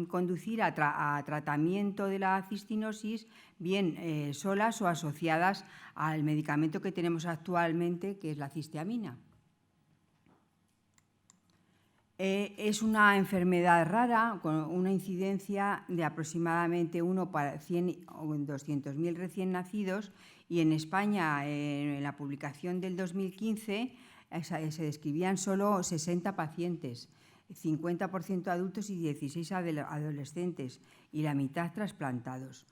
conducir a tratamiento de la cistinosis, bien solas o asociadas al medicamento que tenemos actualmente, que es la cisteamina. Es una enfermedad rara, con una incidencia de aproximadamente 1 para 100 o 200.000 recién nacidos, y en España, en la publicación del 2015, se describían solo 60 pacientes, 50% adultos y 16 adolescentes, y la mitad trasplantados.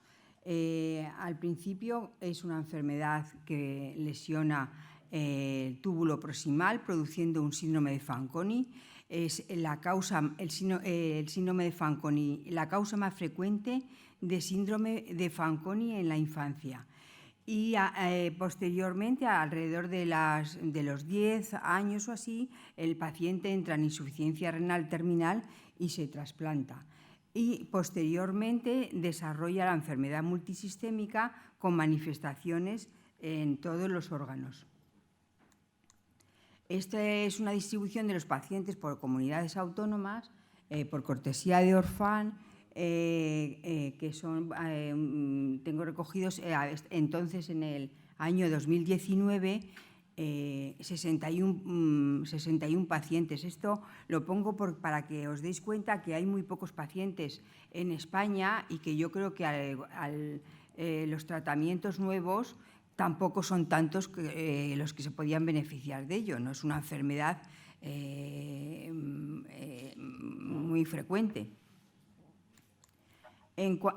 Al principio es una enfermedad que lesiona el túbulo proximal, produciendo un síndrome de Fanconi. Es el síndrome de Fanconi, la causa más frecuente de síndrome de Fanconi en la infancia. Y posteriormente, alrededor de los 10 años o así, el paciente entra en insuficiencia renal terminal y se trasplanta. Y posteriormente desarrolla la enfermedad multisistémica con manifestaciones en todos los órganos. Esta es una distribución de los pacientes por comunidades autónomas, por cortesía de Orfan, que son, tengo recogidos entonces en el año 2019, 61 pacientes. Esto lo pongo para que os deis cuenta que hay muy pocos pacientes en España y que yo creo que los tratamientos nuevos tampoco son tantos los que se podían beneficiar de ello. No es una enfermedad muy frecuente.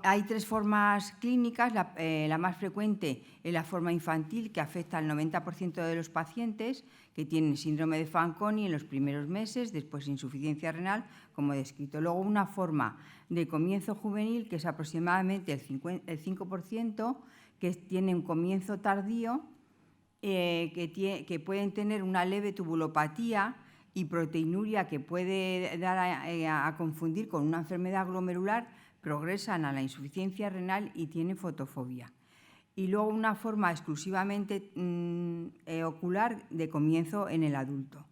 Hay 3 formas clínicas. La más frecuente es la forma infantil, que afecta al 90% de los pacientes que tienen síndrome de Fanconi en los primeros meses, después insuficiencia renal, como he descrito. Luego una forma de comienzo juvenil, que es aproximadamente el 5%, que tiene un comienzo tardío, que pueden tener una leve tubulopatía y proteinuria que puede dar a confundir con una enfermedad glomerular, progresan a la insuficiencia renal y tienen fotofobia. Y luego una forma exclusivamente ocular de comienzo en el adulto.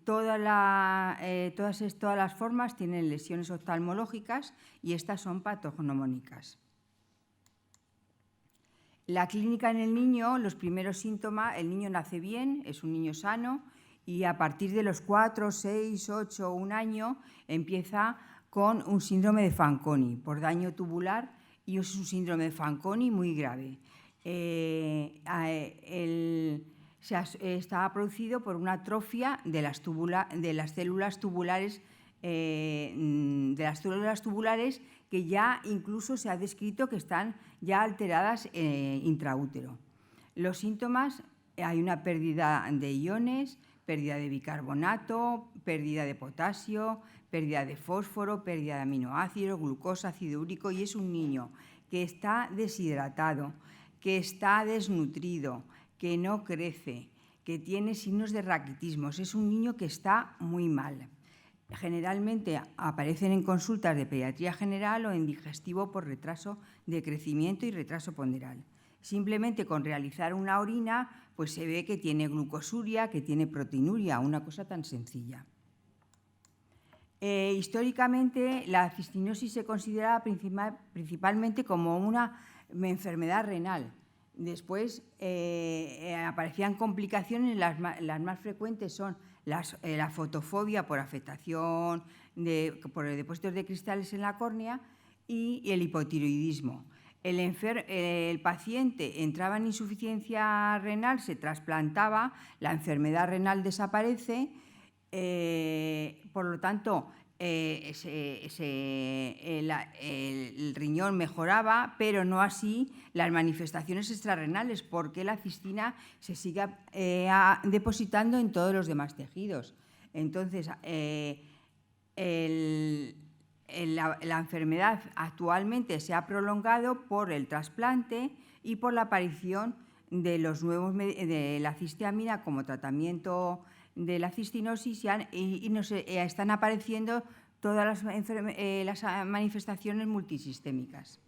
Todas las formas tienen lesiones oftalmológicas y estas son patognomónicas. La clínica en el niño, los primeros síntomas: el niño nace bien, es un niño sano, y a partir de los 4, 6, 8 o 1 año empieza con un síndrome de Fanconi por daño tubular, y es un síndrome de Fanconi muy grave. Está producido por una atrofia de las células tubulares, que ya incluso se ha descrito que están ya alteradas intraútero. Los síntomas: hay una pérdida de iones, pérdida de bicarbonato, pérdida de potasio, pérdida de fósforo, pérdida de aminoácidos, glucosa, ácido úrico, y es un niño que está deshidratado, que está desnutrido, que no crece, que tiene signos de raquitismo. Es un niño que está muy mal. Generalmente aparecen en consultas de pediatría general o en digestivo por retraso de crecimiento y retraso ponderal. Simplemente con realizar una orina, pues se ve que tiene glucosuria, que tiene proteinuria, una cosa tan sencilla. Históricamente, la cistinosis se consideraba principalmente como una enfermedad renal. Después aparecían complicaciones, las más frecuentes son la fotofobia por afectación por depósitos de cristales en la córnea y el hipotiroidismo. El paciente entraba en insuficiencia renal, se trasplantaba, la enfermedad renal desaparece, por lo tanto, el riñón mejoraba, pero no así las manifestaciones extrarrenales, porque la cistina se sigue depositando en todos los demás tejidos. Entonces, la enfermedad actualmente se ha prolongado por el trasplante y por la aparición de la cisteamina como tratamiento de la cistinosis y están apareciendo todas las manifestaciones multisistémicas.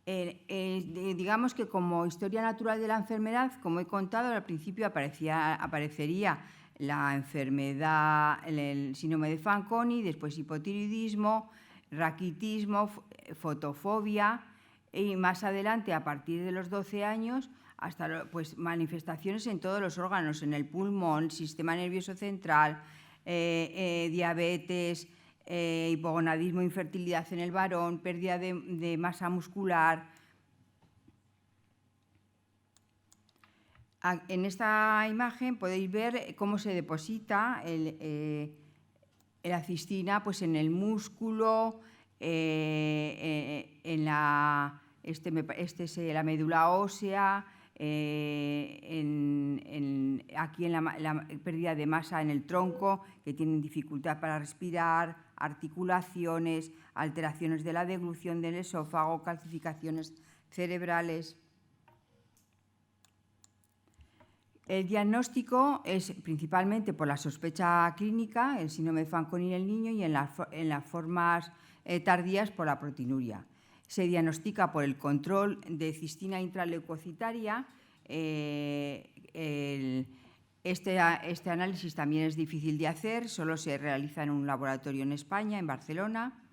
Digamos que como historia natural de la enfermedad, como he contado, al principio aparecería la enfermedad, el síndrome de Fanconi, después hipotiroidismo, raquitismo, fotofobia y más adelante, a partir de los 12 años, hasta manifestaciones en todos los órganos, en el pulmón, sistema nervioso central, diabetes, hipogonadismo, infertilidad en el varón, pérdida de masa muscular. En esta imagen podéis ver cómo se deposita la cistina pues, en el músculo, en la médula ósea, aquí en la pérdida de masa en el tronco, que tienen dificultad para respirar, articulaciones, alteraciones de la deglución del esófago, calcificaciones cerebrales. El diagnóstico es principalmente por la sospecha clínica, el síndrome de Fanconi en el niño, y en las formas tardías por la proteinuria. Se diagnostica por el control de cistina intraleucocitaria. Este análisis también es difícil de hacer, solo se realiza en un laboratorio en España, en Barcelona.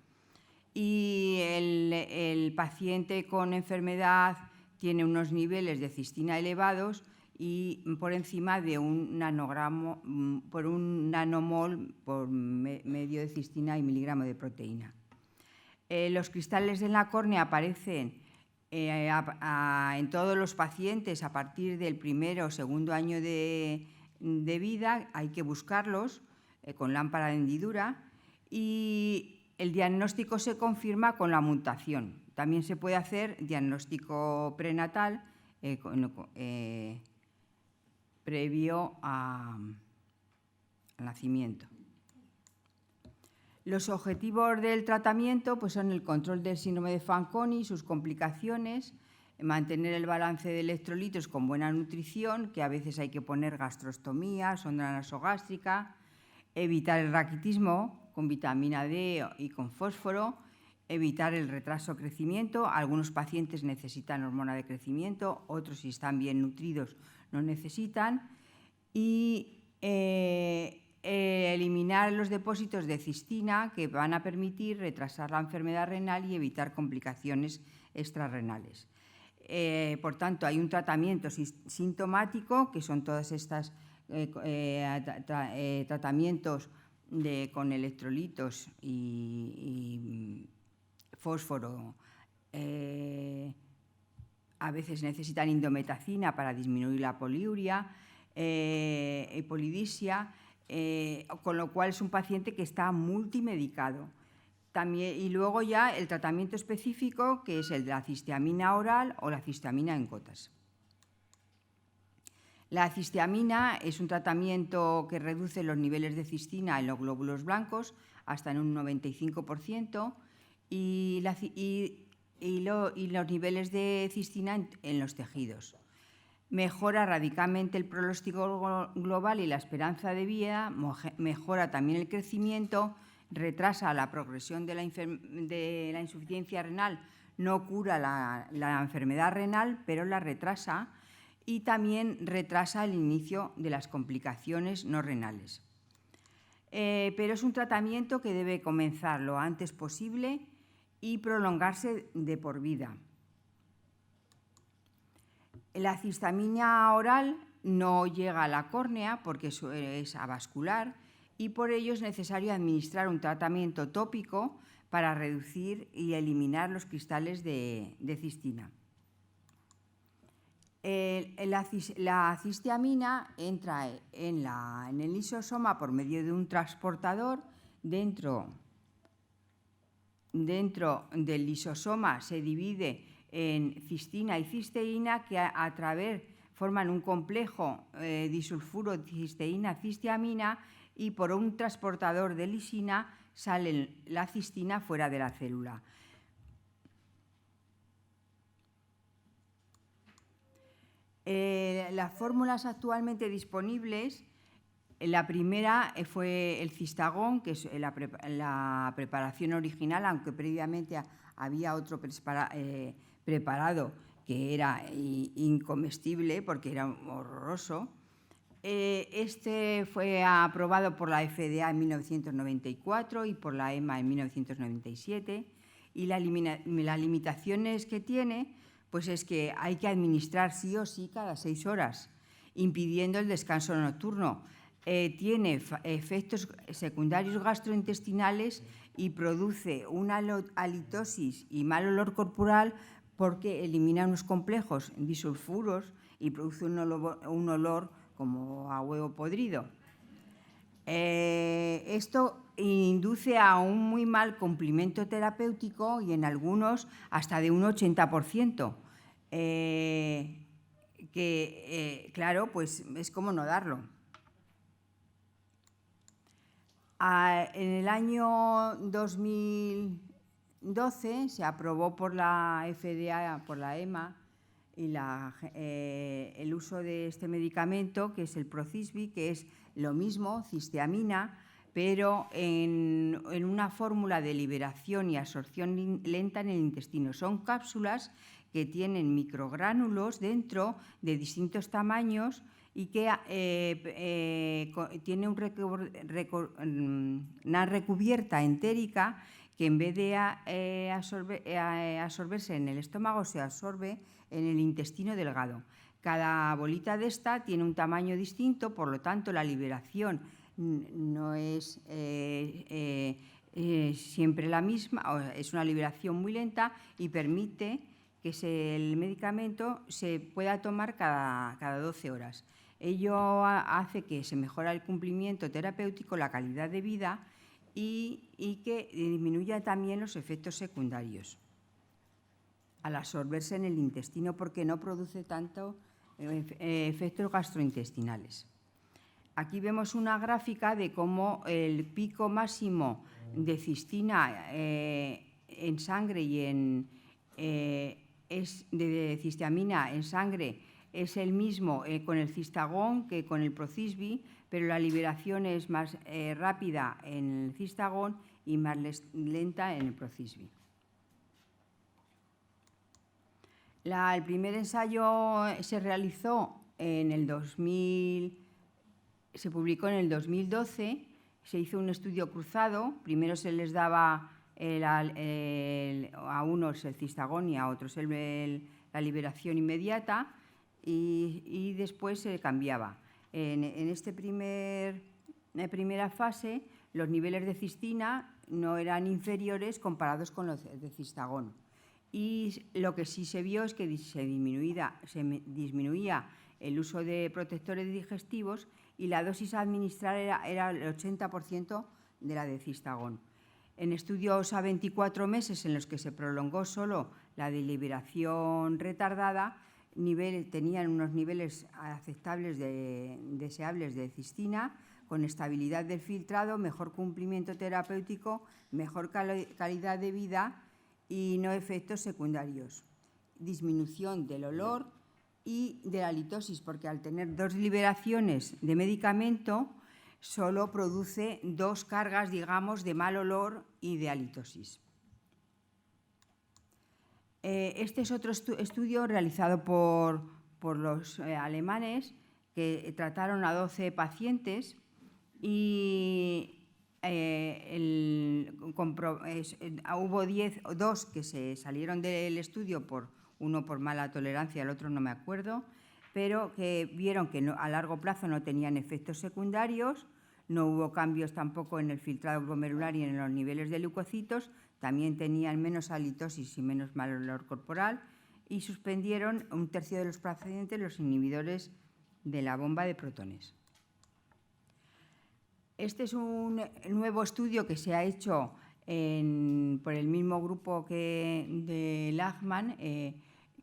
Y el paciente con enfermedad tiene unos niveles de cistina elevados y por encima de un nanogramo por un nanomol por medio de cistina y miligramo de proteína. Los cristales en la córnea aparecen en todos los pacientes a partir del primero o segundo año de vida. Hay que buscarlos con lámpara de hendidura y el diagnóstico se confirma con la mutación. También se puede hacer diagnóstico prenatal previo al nacimiento. Los objetivos del tratamiento pues, son el control del síndrome de Fanconi y sus complicaciones, mantener el balance de electrolitos con buena nutrición, que a veces hay que poner gastrostomía, sonda nasogástrica, evitar el raquitismo con vitamina D y con fósforo, evitar el retraso de crecimiento. Algunos pacientes necesitan hormona de crecimiento, otros, si están bien nutridos, no necesitan. Y eliminar los depósitos de cistina que van a permitir retrasar la enfermedad renal y evitar complicaciones extrarrenales. Por tanto, hay un tratamiento sintomático, que son todos estos tratamientos con electrolitos y fósforo. A veces necesitan indometacina para disminuir la poliuria, polidipsia, con lo cual es un paciente que está multimedicado. También, y luego ya el tratamiento específico, que es el de la cisteamina oral o la cisteamina en gotas. La cisteamina es un tratamiento que reduce los niveles de cistina en los glóbulos blancos hasta en un 95% y los niveles de cistina en los tejidos. Mejora radicalmente el pronóstico global y la esperanza de vida, mejora también el crecimiento, retrasa la progresión de la insuficiencia renal, No cura la enfermedad renal, pero la retrasa y también retrasa el inicio de las complicaciones no renales. Pero es un tratamiento que debe comenzar lo antes posible y prolongarse de por vida. La histamina oral no llega a la córnea porque es avascular y por ello es necesario administrar un tratamiento tópico para reducir y eliminar los cristales de cistina. La cisteamina entra en el lisosoma por medio de un transportador. Dentro del lisosoma se divide en cistina y cisteína que a través forman un complejo disulfuro cisteína-cisteamina y por un transportador de lisina sale la cistina fuera de la célula. Las fórmulas actualmente disponibles, la primera fue el Cistagón, que es la preparación original, aunque previamente había otro preparado que era incomestible porque era horroroso. Este fue aprobado por la FDA en 1994 y por la EMA en 1997. Y las limitaciones que tiene pues es que hay que administrar sí o sí cada 6 horas, impidiendo el descanso nocturno. Tiene efectos secundarios gastrointestinales y produce una halitosis y mal olor corporal porque elimina unos complejos disulfuros y produce un olor como a huevo podrido. Esto induce a un muy mal cumplimiento terapéutico y en algunos hasta de un 80%. Claro, pues es como no darlo. En el año 2012 se aprobó por la FDA, por la EMA, y el uso de este medicamento, que es el Procisbi, que es lo mismo, cisteamina, pero en una fórmula de liberación y absorción lenta en el intestino. Son cápsulas que tienen microgránulos dentro de distintos tamaños y que tiene una recubierta entérica que en vez de absorberse en el estómago se absorbe en el intestino delgado. Cada bolita de esta tiene un tamaño distinto, por lo tanto la liberación no es siempre la misma, es una liberación muy lenta y permite que el medicamento se pueda tomar cada 12 horas. Ello hace que se mejore el cumplimiento terapéutico, la calidad de vida y que disminuya también los efectos secundarios al absorberse en el intestino porque no produce tanto efectos gastrointestinales. Aquí vemos una gráfica de cómo el pico máximo de cistina en sangre y de cisteamina en sangre es el mismo con el Cistagón que con el Procisbi, pero la liberación es más rápida en el Cistagón y más lenta en el Procisbi. El primer ensayo se realizó en el 2000, se publicó en el 2012, se hizo un estudio cruzado, primero se les daba a unos el Cistagón y a otros la liberación inmediata y después se cambiaba. En esta primera fase los niveles de cistina no eran inferiores comparados con los de Cistagón. Y lo que sí se vio es que se disminuía el uso de protectores digestivos y la dosis a administrar era el 80% de la de Cistagón. En estudios a 24 meses en los que se prolongó solo la deliberación retardada, tenían unos niveles aceptables deseables de cistina, con estabilidad del filtrado, mejor cumplimiento terapéutico, mejor calidad de vida y no efectos secundarios. Disminución del olor y de la halitosis, porque al tener 2 liberaciones de medicamento, solo produce 2 cargas, digamos, de mal olor y de halitosis. Este es otro estudio realizado por los alemanes, que trataron a 12 pacientes y hubo 2 que se salieron del estudio, uno por mala tolerancia, el otro no me acuerdo, pero que vieron que a largo plazo no tenían efectos secundarios, no hubo cambios tampoco en el filtrado glomerular y en los niveles de leucocitos, también tenían menos halitosis y menos mal olor corporal, y suspendieron un tercio de los pacientes los inhibidores de la bomba de protones. Este es un nuevo estudio que se ha hecho por el mismo grupo de Lachmann, el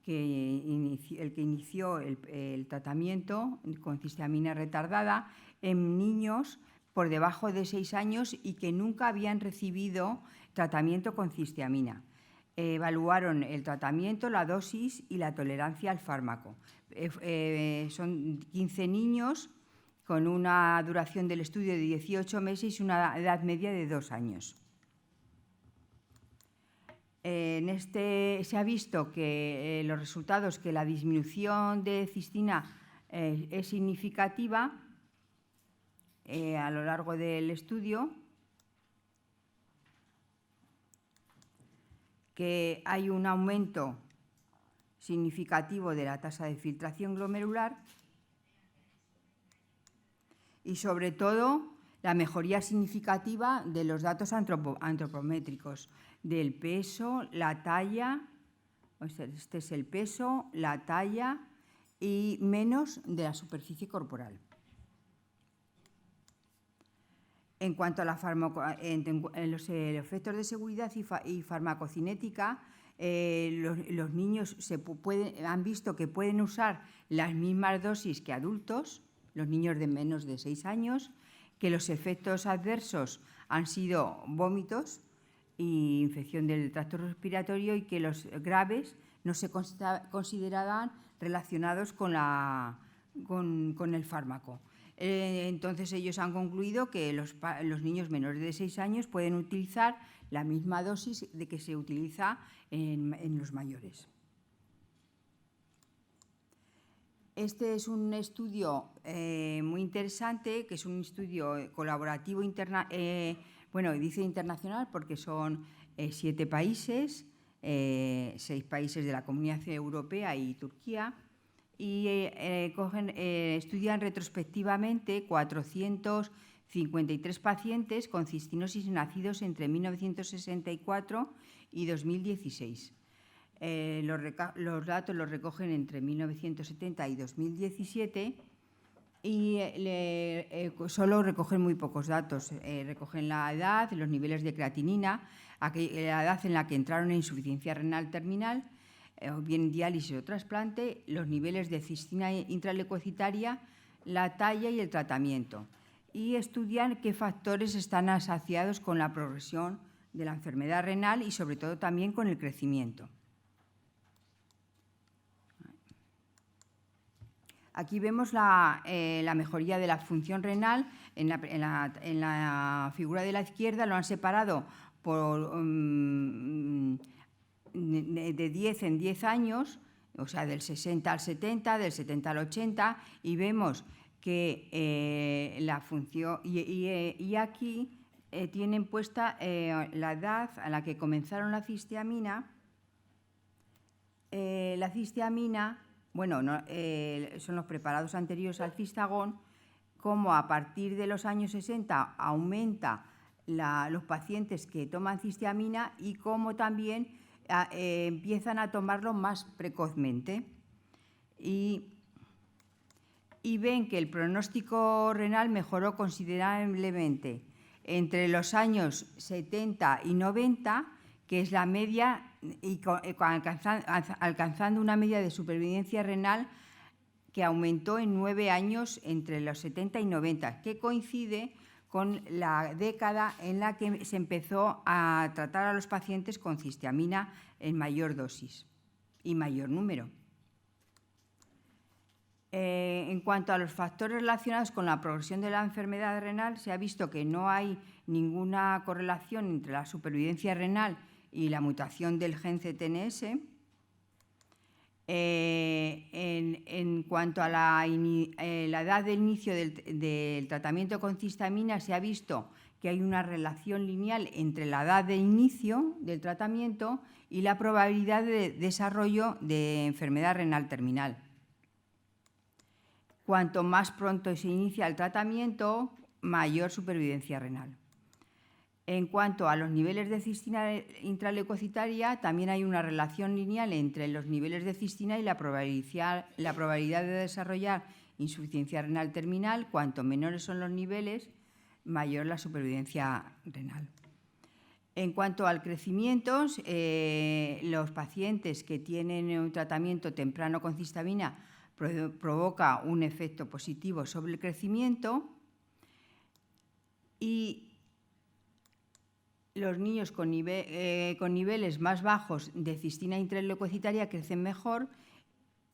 que inició el tratamiento con cisteamina retardada en niños por debajo de 6 años y que nunca habían recibido tratamiento con cisteamina. Evaluaron el tratamiento, la dosis y la tolerancia al fármaco. Son 15 niños con una duración del estudio de 18 meses y una edad media de 2 años. En este se ha visto que los resultados, que la disminución de cistina es significativa a lo largo del estudio, que hay un aumento significativo de la tasa de filtración glomerular y, sobre todo, la mejoría significativa de los datos antropométricos, del peso, la talla, este es el peso, la talla y menos de la superficie corporal. En cuanto a los efectos de seguridad y farmacocinética, los niños han visto que pueden usar las mismas dosis que adultos, los niños de menos de 6 años, que los efectos adversos han sido vómitos e infección del tracto respiratorio y que los graves no se consideraban relacionados con el fármaco. Entonces, ellos han concluido que los niños menores de 6 años pueden utilizar la misma dosis de que se utiliza en los mayores. Este es un estudio muy interesante, que es un estudio colaborativo dice internacional porque son 7 países, 6 países de la Comunidad Europea y Turquía, y estudian retrospectivamente 453 pacientes con cistinosis nacidos entre 1964 y 2016. Los datos los recogen entre 1970 y 2017 y solo recogen muy pocos datos. Recogen la edad, los niveles de creatinina, la edad en la que entraron en insuficiencia renal terminal, o bien diálisis o trasplante, los niveles de cistina intraleucocitaria, la talla y el tratamiento. Y estudian qué factores están asociados con la progresión de la enfermedad renal y, sobre todo, también con el crecimiento. Aquí vemos la mejoría de la función renal. En la figura de la izquierda lo han separado de 10 en 10 años, o sea, del 60 al 70, del 70 al 80, y vemos que la función... Y aquí tienen puesta la edad a la que comenzaron la cisteamina. La cisteamina... son los preparados anteriores al Cistagón, como a partir de los años 60 aumenta los pacientes que toman cisteamina y cómo también empiezan a tomarlo más precozmente. Y ven que el pronóstico renal mejoró considerablemente entre los años 70 y 90, que es la media, y alcanzando una media de supervivencia renal que aumentó en 9 años entre los 70 y 90, que coincide con la década en la que se empezó a tratar a los pacientes con cisteamina en mayor dosis y mayor número. En cuanto a los factores relacionados con la progresión de la enfermedad renal, se ha visto que no hay ninguna correlación entre la supervivencia renal y la mutación del gen CTNS. En cuanto a la edad del inicio del tratamiento con cistamina, se ha visto que hay una relación lineal entre la edad de inicio del tratamiento y la probabilidad de desarrollo de enfermedad renal terminal. Cuanto más pronto se inicia el tratamiento, mayor supervivencia renal. En cuanto a los niveles de cistina intraleucocitaria, también hay una relación lineal entre los niveles de cistina y la probabilidad de desarrollar insuficiencia renal terminal. Cuanto menores son los niveles, mayor la supervivencia renal. En cuanto al crecimiento, los pacientes que tienen un tratamiento temprano con cistamina provoca un efecto positivo sobre el crecimiento, y los niños con niveles más bajos de cistina intraleucocitaria crecen mejor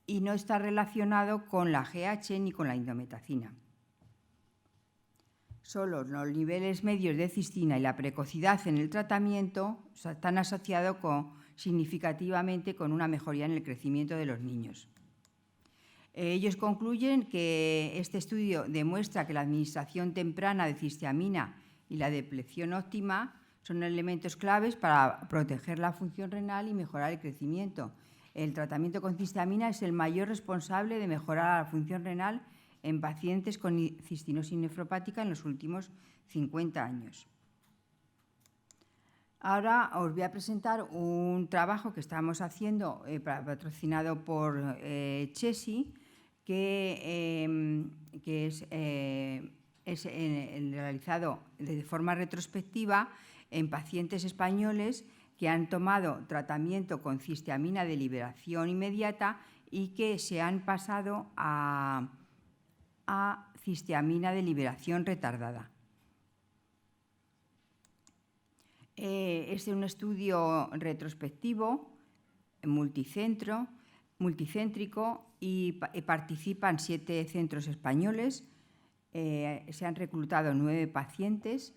y no está relacionado con la GH ni con la indometacina. Solo los niveles medios de cistina y la precocidad en el tratamiento están asociados significativamente con una mejoría en el crecimiento de los niños. Ellos concluyen que este estudio demuestra que la administración temprana de cistamina y la depleción óptima son elementos claves para proteger la función renal y mejorar el crecimiento. El tratamiento con cistamina es el mayor responsable de mejorar la función renal en pacientes con cistinosis nefropática en los últimos 50 años. Ahora os voy a presentar un trabajo que estamos haciendo patrocinado por CHESI, que es realizado de forma retrospectiva en pacientes españoles que han tomado tratamiento con cistamina de liberación inmediata y que se han pasado a cistamina de liberación retardada. Es un estudio retrospectivo, multicéntrico, y participan 7 centros españoles. Se han reclutado 9 pacientes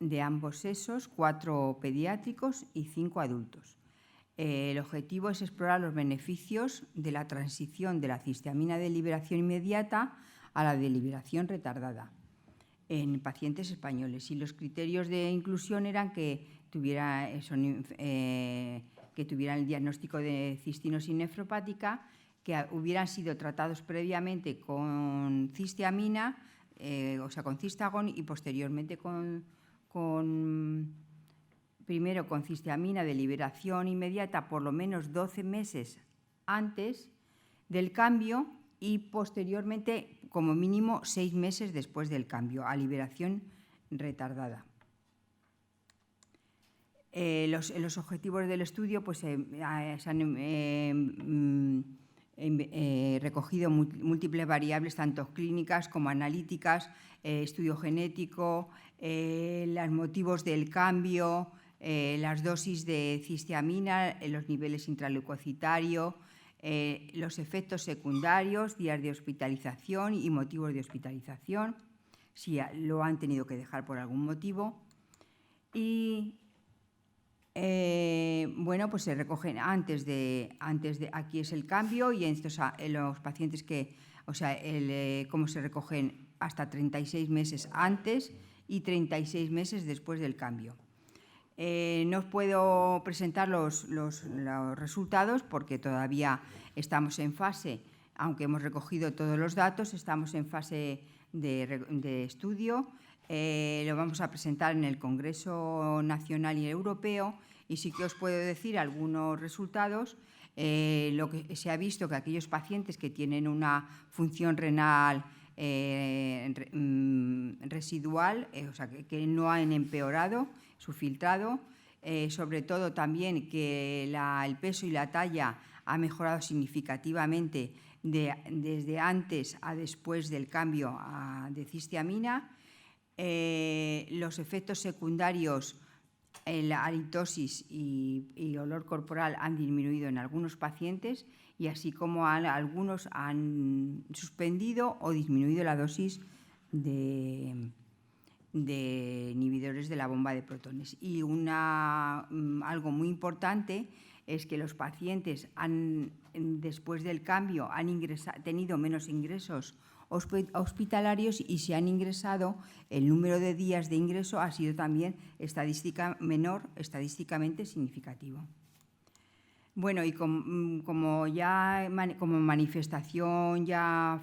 de ambos sexos, 4 pediátricos y 5 adultos. El objetivo es explorar los beneficios de la transición de la cistamina de liberación inmediata a la de liberación retardada en pacientes españoles. Y los criterios de inclusión eran que tuvieran el diagnóstico de cistinosis nefropática, que hubieran sido tratados previamente con cistamina, o sea, con Cistagon, y posteriormente primero con cistamina de liberación inmediata por lo menos 12 meses antes del cambio y posteriormente como mínimo 6 meses después del cambio a liberación retardada. Los objetivos del estudio pues, se han recogido múltiples variables, tanto clínicas como analíticas, estudio genético, los motivos del cambio, las dosis de cistamina, los niveles intraleucocitarios, los efectos secundarios, días de hospitalización y motivos de hospitalización, si lo han tenido que dejar por algún motivo. Y bueno, pues se recogen antes de aquí es el cambio, y estos, los pacientes cómo se recogen hasta 36 meses antes y 36 meses después del cambio. No os puedo presentar los resultados porque todavía estamos en fase, aunque hemos recogido todos los datos, estamos en fase de estudio. Lo vamos a presentar en el Congreso Nacional y Europeo, y sí que os puedo decir algunos resultados. Lo que se ha visto, que aquellos pacientes que tienen una función renal residual, o sea, que no han empeorado su filtrado, sobre todo también que el peso y la talla ha mejorado significativamente desde antes a después del cambio de cistamina. Los efectos secundarios, la halitosis y olor corporal han disminuido en algunos pacientes, y así como algunos han suspendido o disminuido la dosis de inhibidores de la bomba de protones. Y algo muy importante es que los pacientes después del cambio han tenido menos ingresos hospitalarios y si han ingresado, el número de días de ingreso ha sido también estadísticamente significativo. Bueno, y como manifestación ya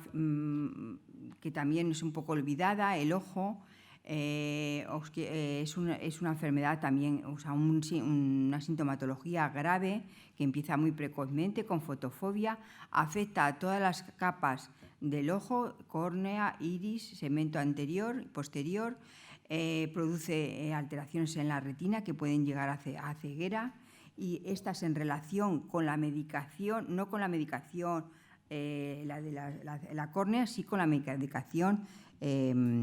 que también es un poco olvidada, el ojo es una enfermedad también, o sea, una sintomatología grave que empieza muy precozmente con fotofobia, afecta a todas las capas del ojo, córnea, iris, segmento anterior y posterior, produce alteraciones en la retina que pueden llegar a ceguera, y estas en relación con la medicación, no con la medicación la córnea, sí con la medicación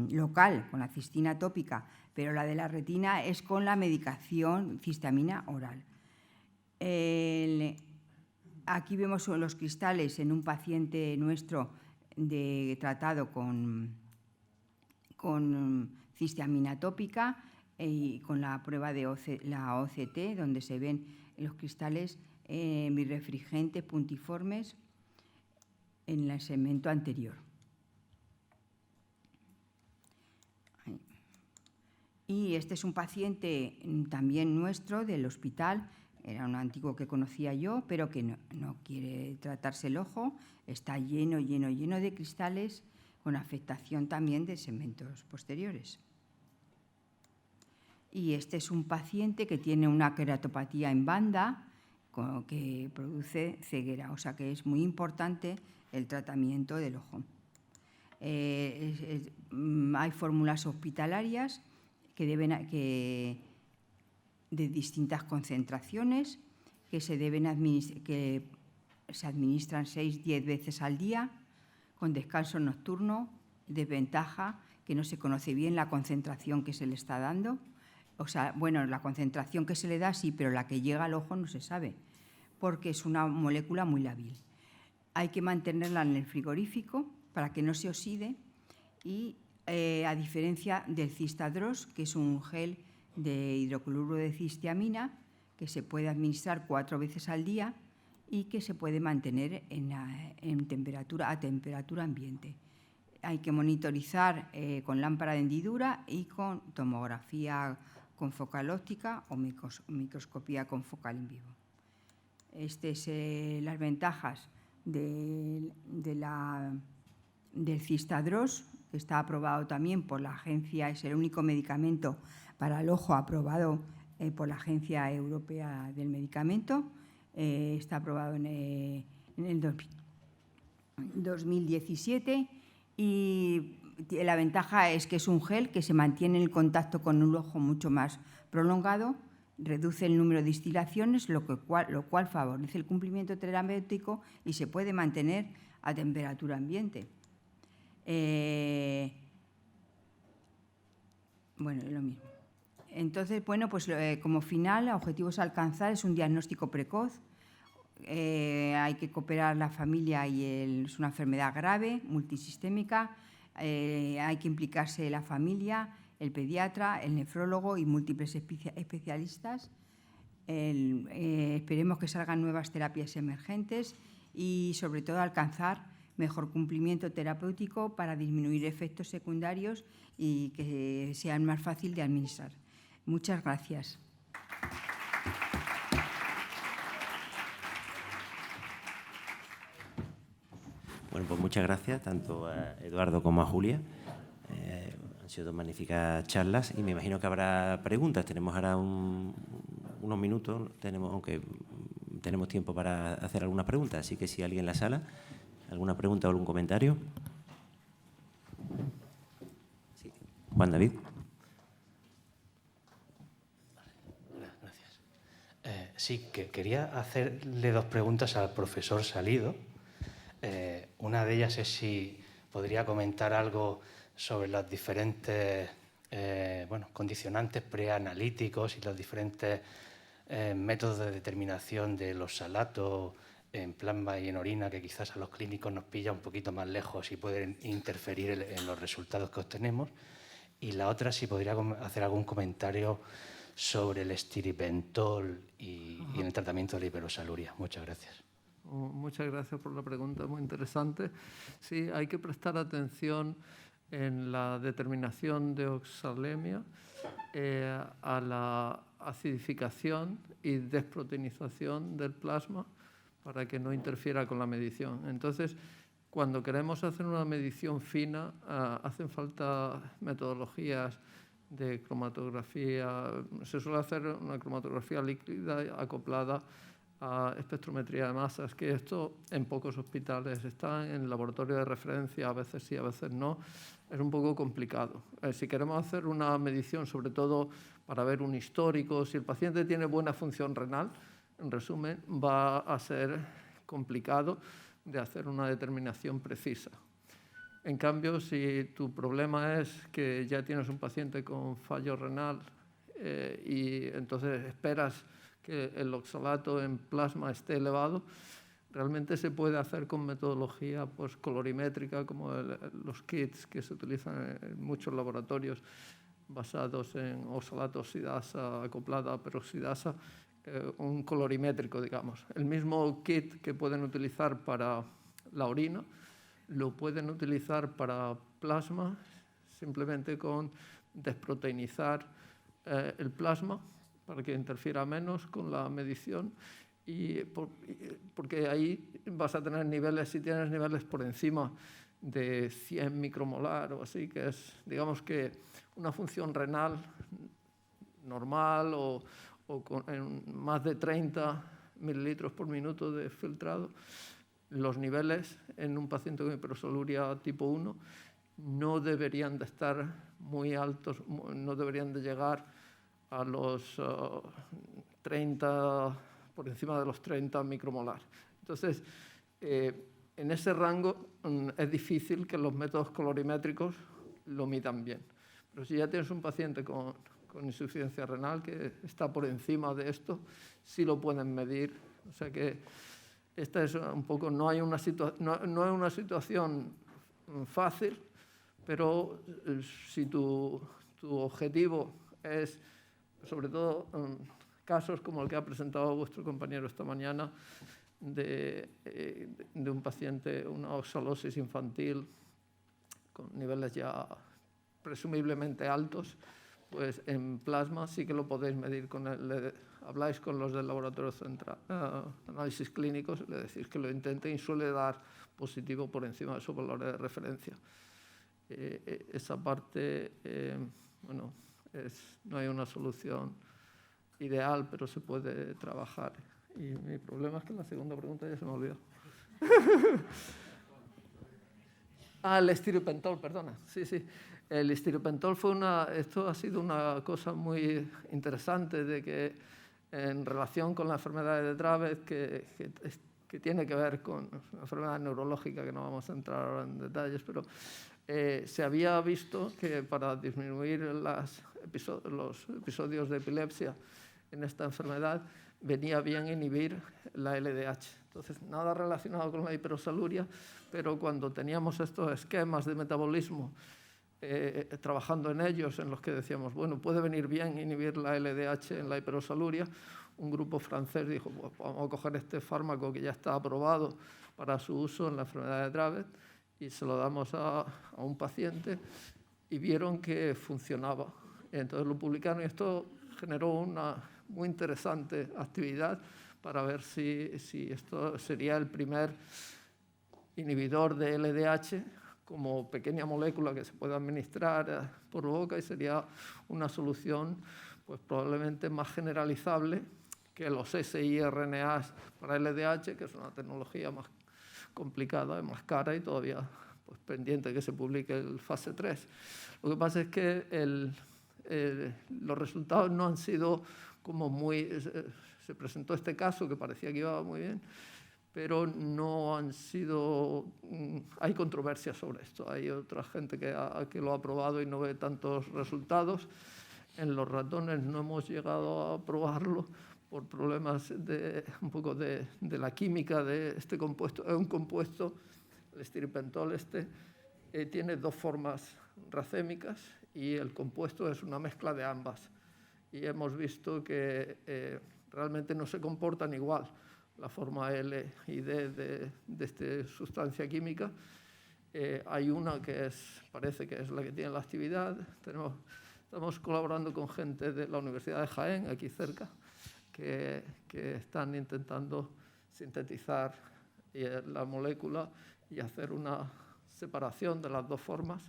local, con la cistina tópica, pero la de la retina es con la medicación cistamina oral. Aquí vemos los cristales en un paciente nuestro tratado con cistamina tópica y con la prueba de la OCT, donde se ven los cristales birrefringentes puntiformes en el segmento anterior. Y este es un paciente también nuestro del hospital, era un antiguo que conocía yo, pero que no quiere tratarse el ojo, está lleno de cristales con afectación también de segmentos posteriores. Y este es un paciente que tiene una queratopatía en banda que produce ceguera, o sea que es muy importante el tratamiento del ojo. Hay fórmulas hospitalarias de distintas concentraciones que se administran 6-10 veces al día con descanso nocturno. Desventaja que no se conoce bien la concentración que se le está dando. O sea, bueno, la concentración que se le da sí, pero la que llega al ojo no se sabe, porque es una molécula muy lábil. Hay que mantenerla en el frigorífico para que no se oxide y, a diferencia del Cistadros, que es un gel de hidrocloruro de cistiamina que se puede administrar 4 veces al día y que se puede mantener a temperatura ambiente. Hay que monitorizar con lámpara de hendidura y con tomografía con focal óptica o microscopía con focal in vivo. Estas son las ventajas del Cistadros, que está aprobado también por la agencia, es el único medicamento para el ojo aprobado por la Agencia Europea del Medicamento. Está aprobado en el 2017 y la ventaja es que es un gel que se mantiene en contacto con un ojo mucho más prolongado, reduce el número de distilaciones, lo cual favorece el cumplimiento terapéutico y se puede mantener a temperatura ambiente. Bueno, es lo mismo. Entonces, bueno, pues como final, objetivos a alcanzar es un diagnóstico precoz. Hay que cooperar la familia y es una enfermedad grave, multisistémica. Hay que implicarse la familia, el pediatra, el nefrólogo y múltiples especialistas. Esperemos que salgan nuevas terapias emergentes y, sobre todo, alcanzar mejor cumplimiento terapéutico para disminuir efectos secundarios y que sean más fáciles de administrar. Muchas gracias. Bueno, pues muchas gracias tanto a Eduardo como a Julia. Han sido dos magníficas charlas y me imagino que habrá preguntas. Tenemos ahora unos minutos, aunque tenemos tiempo para hacer algunas preguntas, así que si alguien en la sala, alguna pregunta o algún comentario. Sí. Juan David. Gracias. Sí, que quería hacerle dos preguntas al profesor Salido. Una de ellas es si podría comentar algo sobre los diferentes condicionantes preanalíticos y los diferentes métodos de determinación de los salatos en plasma y en orina, que quizás a los clínicos nos pilla un poquito más lejos y pueden interferir en los resultados que obtenemos. Y la otra, si podría hacer algún comentario sobre el estiripentol y en el tratamiento de la hiperosaluria. Muchas gracias. Muchas gracias por la pregunta, muy interesante. Sí, hay que prestar atención en la determinación de oxalemia a la acidificación y desproteinización del plasma para que no interfiera con la medición. Entonces, cuando queremos hacer una medición fina, hacen falta metodologías de cromatografía. Se suele hacer una cromatografía líquida acoplada a espectrometría de masas, que esto en pocos hospitales está en el laboratorio de referencia, a veces sí, a veces no. Es un poco complicado. Si queremos hacer una medición, sobre todo para ver un histórico, si el paciente tiene buena función renal, en resumen, va a ser complicado de hacer una determinación precisa. En cambio, si tu problema es que ya tienes un paciente con fallo renal y entonces esperas que el oxalato en plasma esté elevado, realmente se puede hacer con metodología pues, colorimétrica, como los kits que se utilizan en muchos laboratorios basados en oxalato oxidasa acoplada a peroxidasa, un colorimétrico, digamos. El mismo kit que pueden utilizar para la orina, lo pueden utilizar para plasma, simplemente con desproteinizar el plasma para que interfiera menos con la medición porque ahí vas a tener niveles, si tienes niveles por encima de 100 micromolar o así, que es, digamos que una función renal normal o en más de 30 mililitros por minuto de filtrado, los niveles en un paciente con hiperosoluria tipo 1 no deberían de estar muy altos, no deberían de llegar a los 30, por encima de los 30 micromolar. Entonces, en ese rango es difícil que los métodos colorimétricos lo midan bien. Pero si ya tienes un paciente con insuficiencia renal que está por encima de esto, sí lo pueden medir. O sea que esta es un poco, no es una situación fácil, pero si tu objetivo es, sobre todo, casos como el que ha presentado vuestro compañero esta mañana, de un paciente, una oxalosis infantil con niveles ya presumiblemente altos, pues en plasma sí que lo podéis medir habláis con los del laboratorio central, análisis clínicos, le decís que lo intenten y suele dar positivo por encima de su valor de referencia. Esa parte, bueno, no hay una solución ideal, pero se puede trabajar. Y mi problema es que la segunda pregunta ya se me olvidó. El estiripentol, perdona. Sí. El estiripentol esto ha sido una cosa muy interesante de que en relación con la enfermedad de Dravet, que tiene que ver con una enfermedad neurológica, que no vamos a entrar ahora en detalles, pero se había visto que para disminuir los episodios de epilepsia en esta enfermedad venía bien inhibir la LDH. Entonces, nada relacionado con la hiperosaluria, pero cuando teníamos estos esquemas de metabolismo trabajando en ellos, en los que decíamos, bueno, puede venir bien inhibir la LDH en la hiperosaluria, un grupo francés dijo, pues vamos a coger este fármaco que ya está aprobado para su uso en la enfermedad de Dravet y se lo damos a un paciente y vieron que funcionaba. Entonces lo publicaron y esto generó una muy interesante actividad para ver si esto sería el primer inhibidor de LDH como pequeña molécula que se puede administrar por boca y sería una solución pues, probablemente más generalizable que los siRNAs para LDH, que es una tecnología más complicada, más cara y todavía pues, pendiente que se publique el fase 3. Lo que pasa es que los resultados no han sido como muy... Se presentó este caso que parecía que iba muy bien, pero no han sido... Hay controversia sobre esto. Hay otra gente que lo ha probado y no ve tantos resultados. En los ratones no hemos llegado a probarlo por problemas un poco de la química de este compuesto. Es un compuesto, el estiripentol tiene dos formas racémicas y el compuesto es una mezcla de ambas. y hemos visto que realmente no se comportan igual la forma L y D de esta sustancia química. Hay una que parece que es la que tiene la actividad. Estamos colaborando con gente de la Universidad de Jaén, aquí cerca, que están intentando sintetizar la molécula y hacer una separación de las dos formas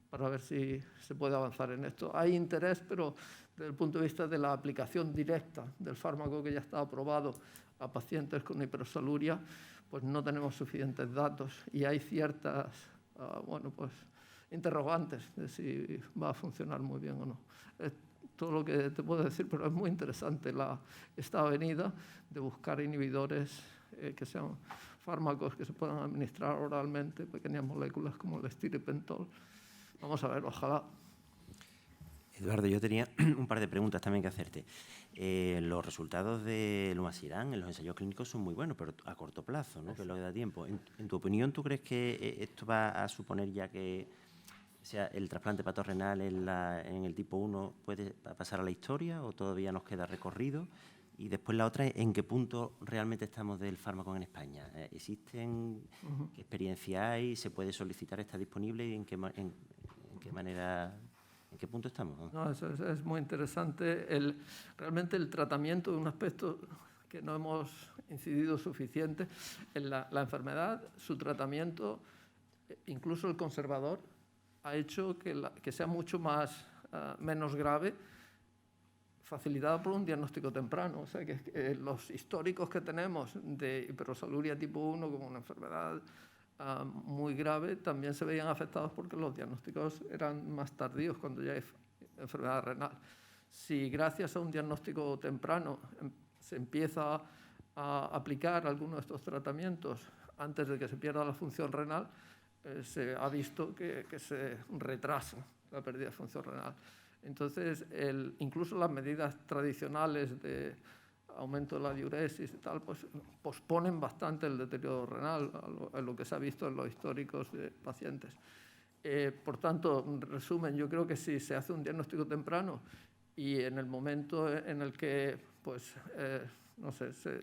para ver si se puede avanzar en esto. Hay interés, pero desde el punto de vista de la aplicación directa del fármaco que ya está aprobado a pacientes con hipersoluria, pues no tenemos suficientes datos y hay ciertas interrogantes de si va a funcionar muy bien o no. Es todo lo que te puedo decir, pero es muy interesante esta avenida de buscar inhibidores que sean fármacos que se puedan administrar oralmente, pequeñas moléculas como el estiripentol. Vamos a ver, ojalá. Eduardo, yo tenía un par de preguntas también que hacerte. Los resultados de lumasiran en los ensayos clínicos son muy buenos, pero a corto plazo, ¿no? Que es lo que da tiempo. En tu opinión, ¿tú crees que esto va a suponer ya que el trasplante hepatorenal en el tipo 1 puede pasar a la historia o todavía nos queda recorrido? Y después la otra, ¿en qué punto realmente estamos del fármaco en España? ¿Existen? ¿Qué experiencia hay? ¿Se puede solicitar? ¿Está disponible? ¿Y en qué manera? ¿En qué punto estamos? No, eso es muy interesante. Realmente el tratamiento de un aspecto que no hemos incidido suficiente en la enfermedad, su tratamiento, incluso el conservador, ha hecho que sea mucho menos grave, facilitada por un diagnóstico temprano. O sea, que los históricos que tenemos de hiperosoluria tipo 1 como una enfermedad muy grave también se veían afectados porque los diagnósticos eran más tardíos cuando ya hay enfermedad renal. Si gracias a un diagnóstico temprano se empieza a aplicar alguno de estos tratamientos antes de que se pierda la función renal, se ha visto que se retrasa la pérdida de función renal. Entonces, incluso las medidas tradicionales de aumento de la diuresis y tal, pues posponen bastante el deterioro renal, a lo que se ha visto en los históricos de pacientes. Por tanto, en resumen, yo creo que si se hace un diagnóstico temprano y en el momento en el que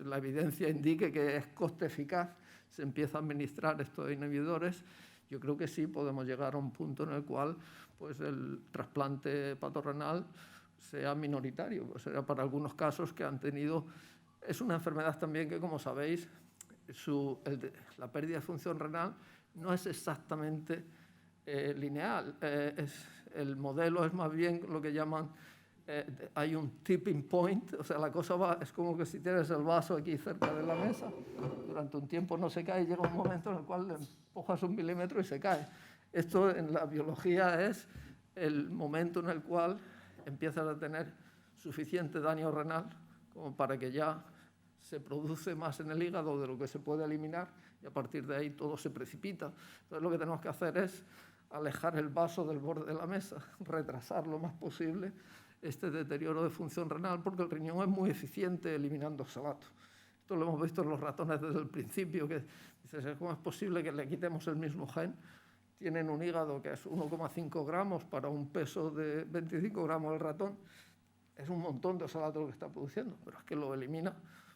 la evidencia indique que es coste eficaz, se empieza a administrar estos inhibidores, yo creo que sí podemos llegar a un punto en el cual pues, el trasplante hepatorenal sea minoritario. Pues era para algunos casos que han tenido... Es una enfermedad también que, como sabéis, la pérdida de función renal no es exactamente lineal. El modelo es más bien lo que llaman... hay un tipping point, o sea, la cosa es como que si tienes el vaso aquí cerca de la mesa, durante un tiempo no se cae y llega un momento en el cual le empujas 1 milímetro y se cae. Esto en la biología es el momento en el cual empiezas a tener suficiente daño renal como para que ya se produce más en el hígado de lo que se puede eliminar y a partir de ahí todo se precipita. Entonces lo que tenemos que hacer es alejar el vaso del borde de la mesa, retrasar lo más posible este deterioro de función renal porque el riñón es muy eficiente eliminando oxalato. Esto lo hemos visto en los ratones desde el principio, que dices, ¿cómo es posible que le quitemos el mismo gen? Tienen un hígado que es 1,5 gramos para un peso de 25 gramos del ratón. Es un montón de oxalato lo que está produciendo, pero es que lo elimina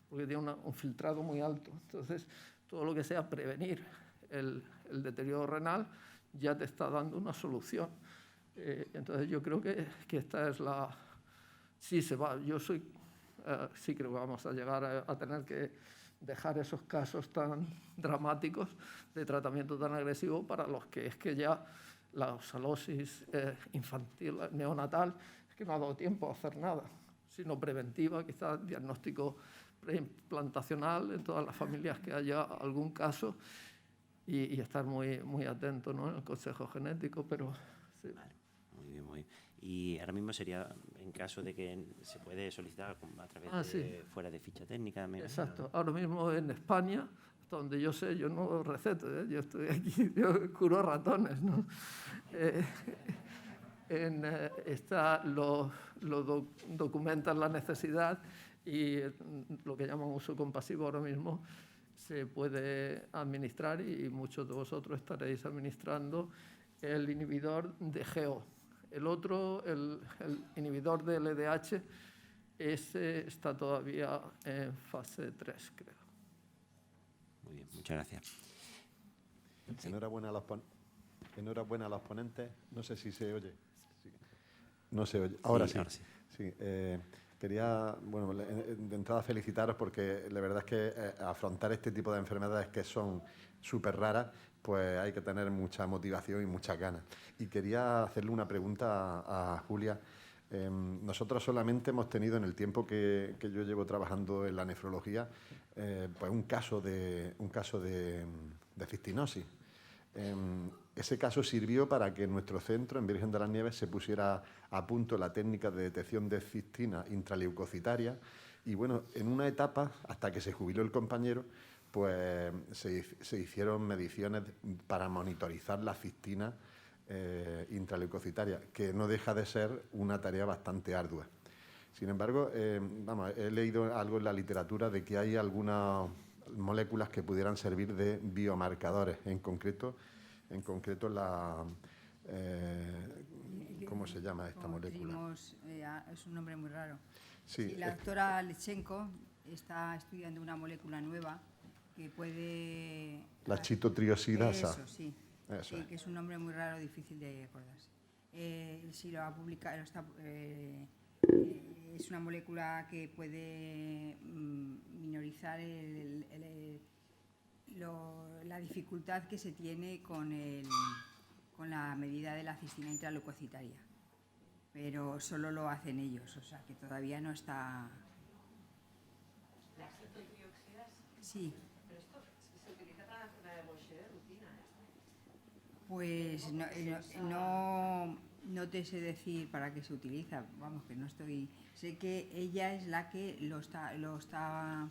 porque tiene un filtrado muy alto. Entonces, todo lo que sea prevenir el deterioro renal ya te está dando una solución. Entonces, yo creo que esta es la... Sí, se va. Sí creo que vamos a llegar a tener que dejar esos casos tan dramáticos de tratamiento tan agresivo para los que es que ya la oxalosis infantil, neonatal, es que no ha dado tiempo a hacer nada, sino preventiva, quizás diagnóstico preimplantacional en todas las familias que haya algún caso y estar muy, muy atento, ¿no?, en el consejo genético, pero... Sí. Vale, muy bien, muy bien. Y ahora mismo sería, en caso de que se puede solicitar a través de fuera de ficha técnica. Exacto. Imagino. Ahora mismo en España, hasta donde yo sé, yo no receto, yo estoy aquí, yo curo ratones, ¿no? Documentan la necesidad y lo que llaman uso compasivo ahora mismo se puede administrar y muchos de vosotros estaréis administrando el inhibidor de GO. El otro, el inhibidor del LDH, ese está todavía en fase 3, creo. Muy bien, muchas gracias. Sí. Enhorabuena a los ponentes. No sé si se oye. Sí. No se oye. Ahora sí. Ahora sí. Sí, quería, bueno, de entrada felicitaros porque la verdad es que afrontar este tipo de enfermedades que son súper raras, pues hay que tener mucha motivación y muchas ganas. Y quería hacerle una pregunta a Julia. Nosotros solamente hemos tenido en el tiempo que yo llevo trabajando en la nefrología, pues un caso de cistinosis. Ese caso sirvió para que en nuestro centro, en Virgen de las Nieves, se pusiera a punto la técnica de detección de cistina intraleucocitaria y, bueno, en una etapa, hasta que se jubiló el compañero, pues se hicieron mediciones para monitorizar la cistina intraleucocitaria, que no deja de ser una tarea bastante ardua. Sin embargo, he leído algo en la literatura de que hay algunas moléculas que pudieran servir de biomarcadores, en concreto la... ¿cómo se llama esta molécula? Es un nombre muy raro. Sí, la doctora Lechenko está estudiando una molécula nueva que puede... La chitotriosidasa. Eso, sí. Eso sí, que es un nombre muy raro, difícil de acordarse. Sí, lo ha publicado... es una molécula que puede minorizar la dificultad que se tiene con la medida de la cistina intraleucocitaria, pero solo lo hacen ellos, o sea que todavía no está... ¿La citotrioxidasa? Sí. ¿Pero esto se utiliza para la enfermedad de Gaucher de rutina? Pues no te sé decir para qué se utiliza, vamos, que no estoy... Sé que ella es la que lo está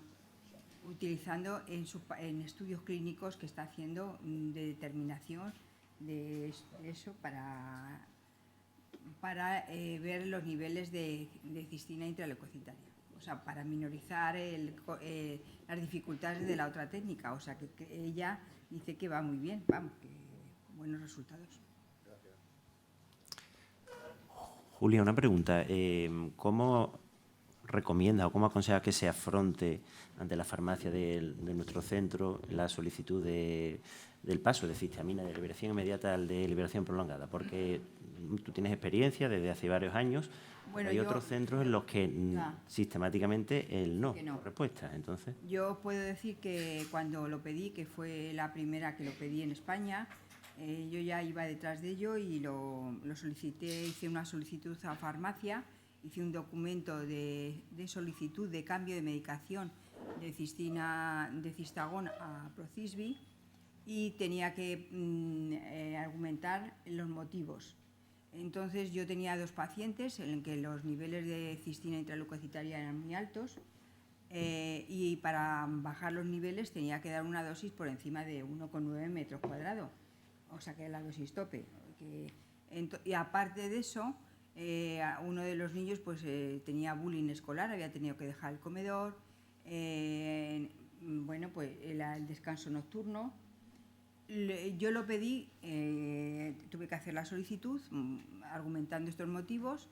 utilizando en estudios clínicos que está haciendo de determinación de eso para ver los niveles de cistina intraleucocitaria, o sea, para minorizar las dificultades de la otra técnica, o sea, que ella dice que va muy bien, vamos, que buenos resultados. Julia, una pregunta. ¿Cómo recomienda o cómo aconseja que se afronte ante la farmacia de nuestro centro la solicitud del paso de cisteamina de liberación inmediata al de liberación prolongada? Porque tú tienes experiencia desde hace varios años. Bueno, hay otros centros en los que sistemáticamente el no respuesta. Entonces, yo puedo decir que cuando lo pedí, que fue la primera que lo pedí en España, yo ya iba detrás de ello y lo solicité, hice una solicitud a farmacia, hice un documento de solicitud de cambio de medicación de cistagón a Procisbi y tenía que argumentar los motivos. Entonces yo tenía 2 pacientes en que los niveles de cistina intraleucocitaria eran muy altos y para bajar los niveles tenía que dar una dosis por encima de 1,9 metros cuadrados. O sea, que la dosis tope. Y aparte de eso, uno de los niños pues tenía bullying escolar, había tenido que dejar el comedor, bueno, pues el descanso nocturno. Yo lo pedí, tuve que hacer la solicitud argumentando estos motivos.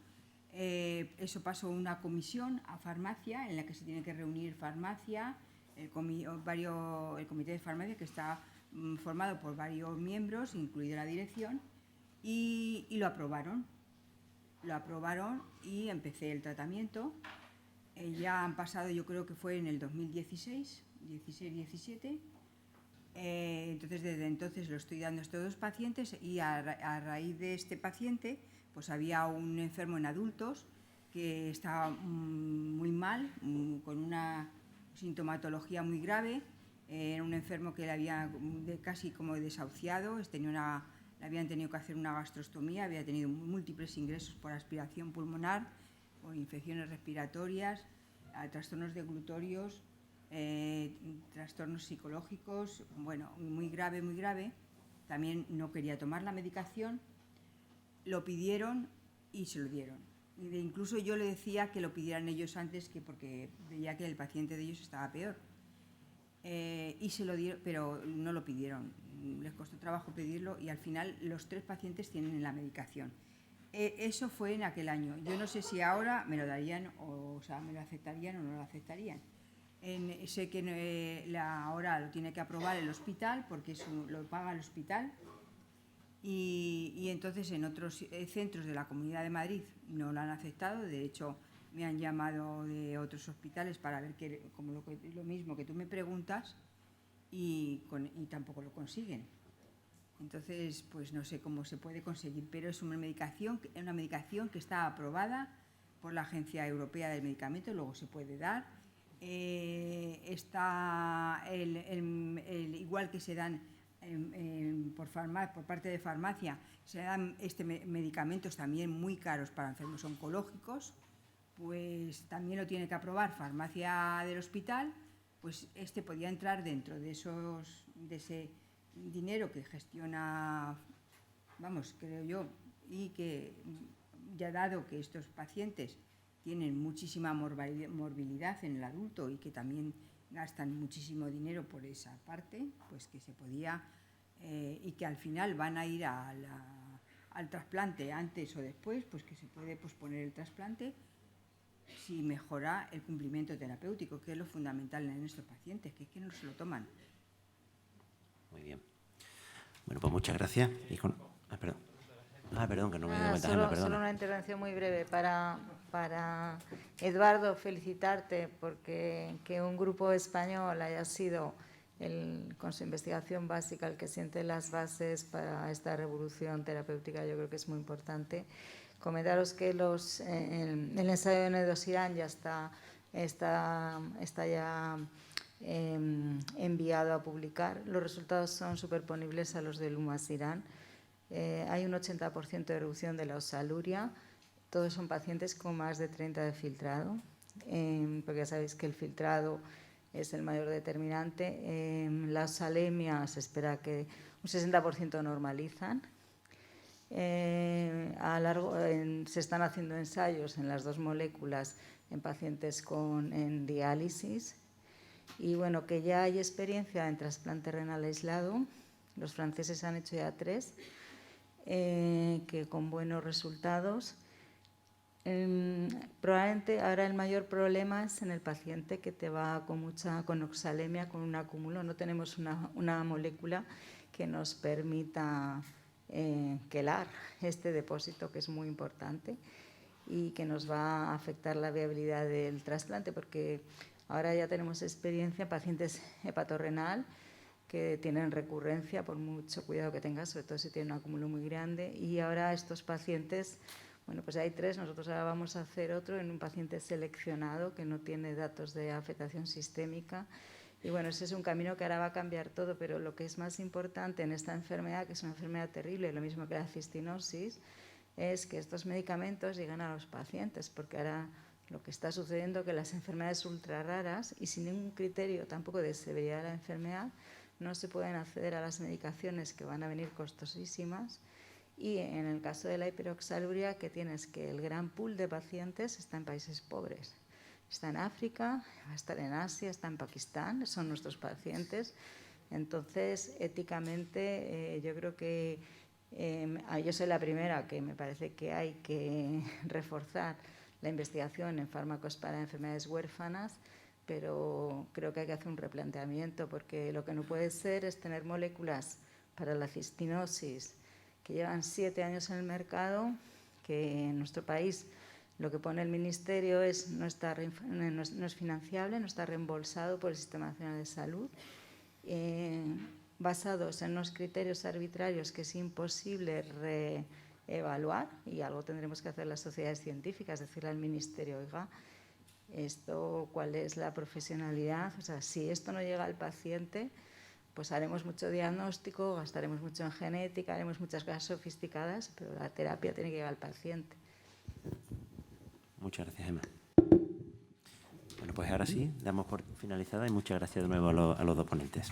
Eso pasó a una comisión a farmacia en la que se tiene que reunir farmacia, el comité de farmacia que está formado por varios miembros, incluida la dirección, y lo aprobaron. Lo aprobaron y empecé el tratamiento. Ya han pasado, yo creo que fue en el 2016, 16-17. Entonces, desde entonces lo estoy dando a estos 2 pacientes y a raíz de este paciente, pues había un enfermo en adultos que estaba muy mal, con una sintomatología muy grave. Era un enfermo que le había casi como desahuciado, le habían tenido que hacer una gastrostomía, había tenido múltiples ingresos por aspiración pulmonar, por infecciones respiratorias, trastornos deglutorios, trastornos psicológicos, bueno, muy grave, muy grave. También no quería tomar la medicación, lo pidieron y se lo dieron. Incluso yo le decía que lo pidieran ellos antes, porque veía que el paciente de ellos estaba peor. Y se lo dieron, pero no lo pidieron. Les costó trabajo pedirlo y al final los 3 pacientes tienen la medicación. Eso fue en aquel año. Yo no sé si ahora me lo darían, o sea, me lo aceptarían o no lo aceptarían. Sé que ahora lo tiene que aprobar el hospital porque lo paga el hospital. Y entonces en otros centros de la Comunidad de Madrid no lo han aceptado. De hecho, me han llamado de otros hospitales para ver como lo mismo que tú me preguntas y tampoco lo consiguen. Entonces, pues no sé cómo se puede conseguir, pero es una medicación que está aprobada por la Agencia Europea del Medicamento, luego se puede dar. Está igual que se dan por parte de farmacia, se dan medicamentos también muy caros para enfermos oncológicos, pues también lo tiene que aprobar farmacia del hospital, pues podía entrar dentro de ese dinero que gestiona, vamos, creo yo, y que ya dado que estos pacientes tienen muchísima morbilidad en el adulto y que también gastan muchísimo dinero por esa parte, pues que se podía, y que al final van a ir al trasplante antes o después, pues que se puede posponer el trasplante si mejora el cumplimiento terapéutico, que es lo fundamental en estos pacientes, que es que no se lo toman. Muy bien. Bueno, pues muchas gracias. Perdón, que no me he dado cuenta. Solo una intervención muy breve para Eduardo, felicitarte porque que un grupo español haya sido con su investigación básica el que siente las bases para esta revolución terapéutica, yo creo que es muy importante. Comentaros que el ensayo de Nedosiran ya está ya enviado a publicar. Los resultados son superponibles a los del Lumasiran. Hay un 80% de reducción de la osaluria. Todos son pacientes con más de 30 de filtrado, porque ya sabéis que el filtrado es el mayor determinante. La osalemia se espera que un 60% normalizan. Se están haciendo ensayos en las dos moléculas en pacientes en diálisis. Y bueno, que ya hay experiencia en trasplante renal aislado. Los franceses han hecho ya 3, que con buenos resultados. Probablemente ahora el mayor problema es en el paciente que te va con oxalemia, con un acúmulo. No tenemos una molécula que nos permita quelar este depósito, que es muy importante y que nos va a afectar la viabilidad del trasplante, porque ahora ya tenemos experiencia en pacientes hepatorrenal que tienen recurrencia, por mucho cuidado que tengas, sobre todo si tienen un acúmulo muy grande. Y ahora estos pacientes, bueno, pues hay 3, nosotros ahora vamos a hacer otro en un paciente seleccionado que no tiene datos de afectación sistémica. Y bueno, ese es un camino que ahora va a cambiar todo, pero lo que es más importante en esta enfermedad, que es una enfermedad terrible, lo mismo que la cistinosis, es que estos medicamentos lleguen a los pacientes, porque ahora lo que está sucediendo es que las enfermedades ultra raras y sin ningún criterio tampoco de severidad de la enfermedad no se pueden acceder a las medicaciones, que van a venir costosísimas. Y en el caso de la hiperoxaluria, que tienes que el gran pool de pacientes está en países pobres. Está en África, va a estar en Asia, está en Pakistán, son nuestros pacientes. Entonces, éticamente, yo creo que yo soy la primera que me parece que hay que reforzar la investigación en fármacos para enfermedades huérfanas, pero creo que hay que hacer un replanteamiento, porque lo que no puede ser es tener moléculas para la cistinosis que llevan 7 años en el mercado, que en nuestro país lo que pone el Ministerio es no es financiable, no está reembolsado por el Sistema Nacional de Salud, basados en unos criterios arbitrarios que es imposible reevaluar, y algo tendremos que hacer las sociedades científicas, decirle al Ministerio, oiga, ¿cuál es la profesionalidad? O sea, si esto no llega al paciente, pues haremos mucho diagnóstico, gastaremos mucho en genética, haremos muchas cosas sofisticadas, pero la terapia tiene que llegar al paciente. Muchas gracias, Emma. Bueno, pues ahora sí, damos por finalizada y muchas gracias de nuevo a los 2 ponentes.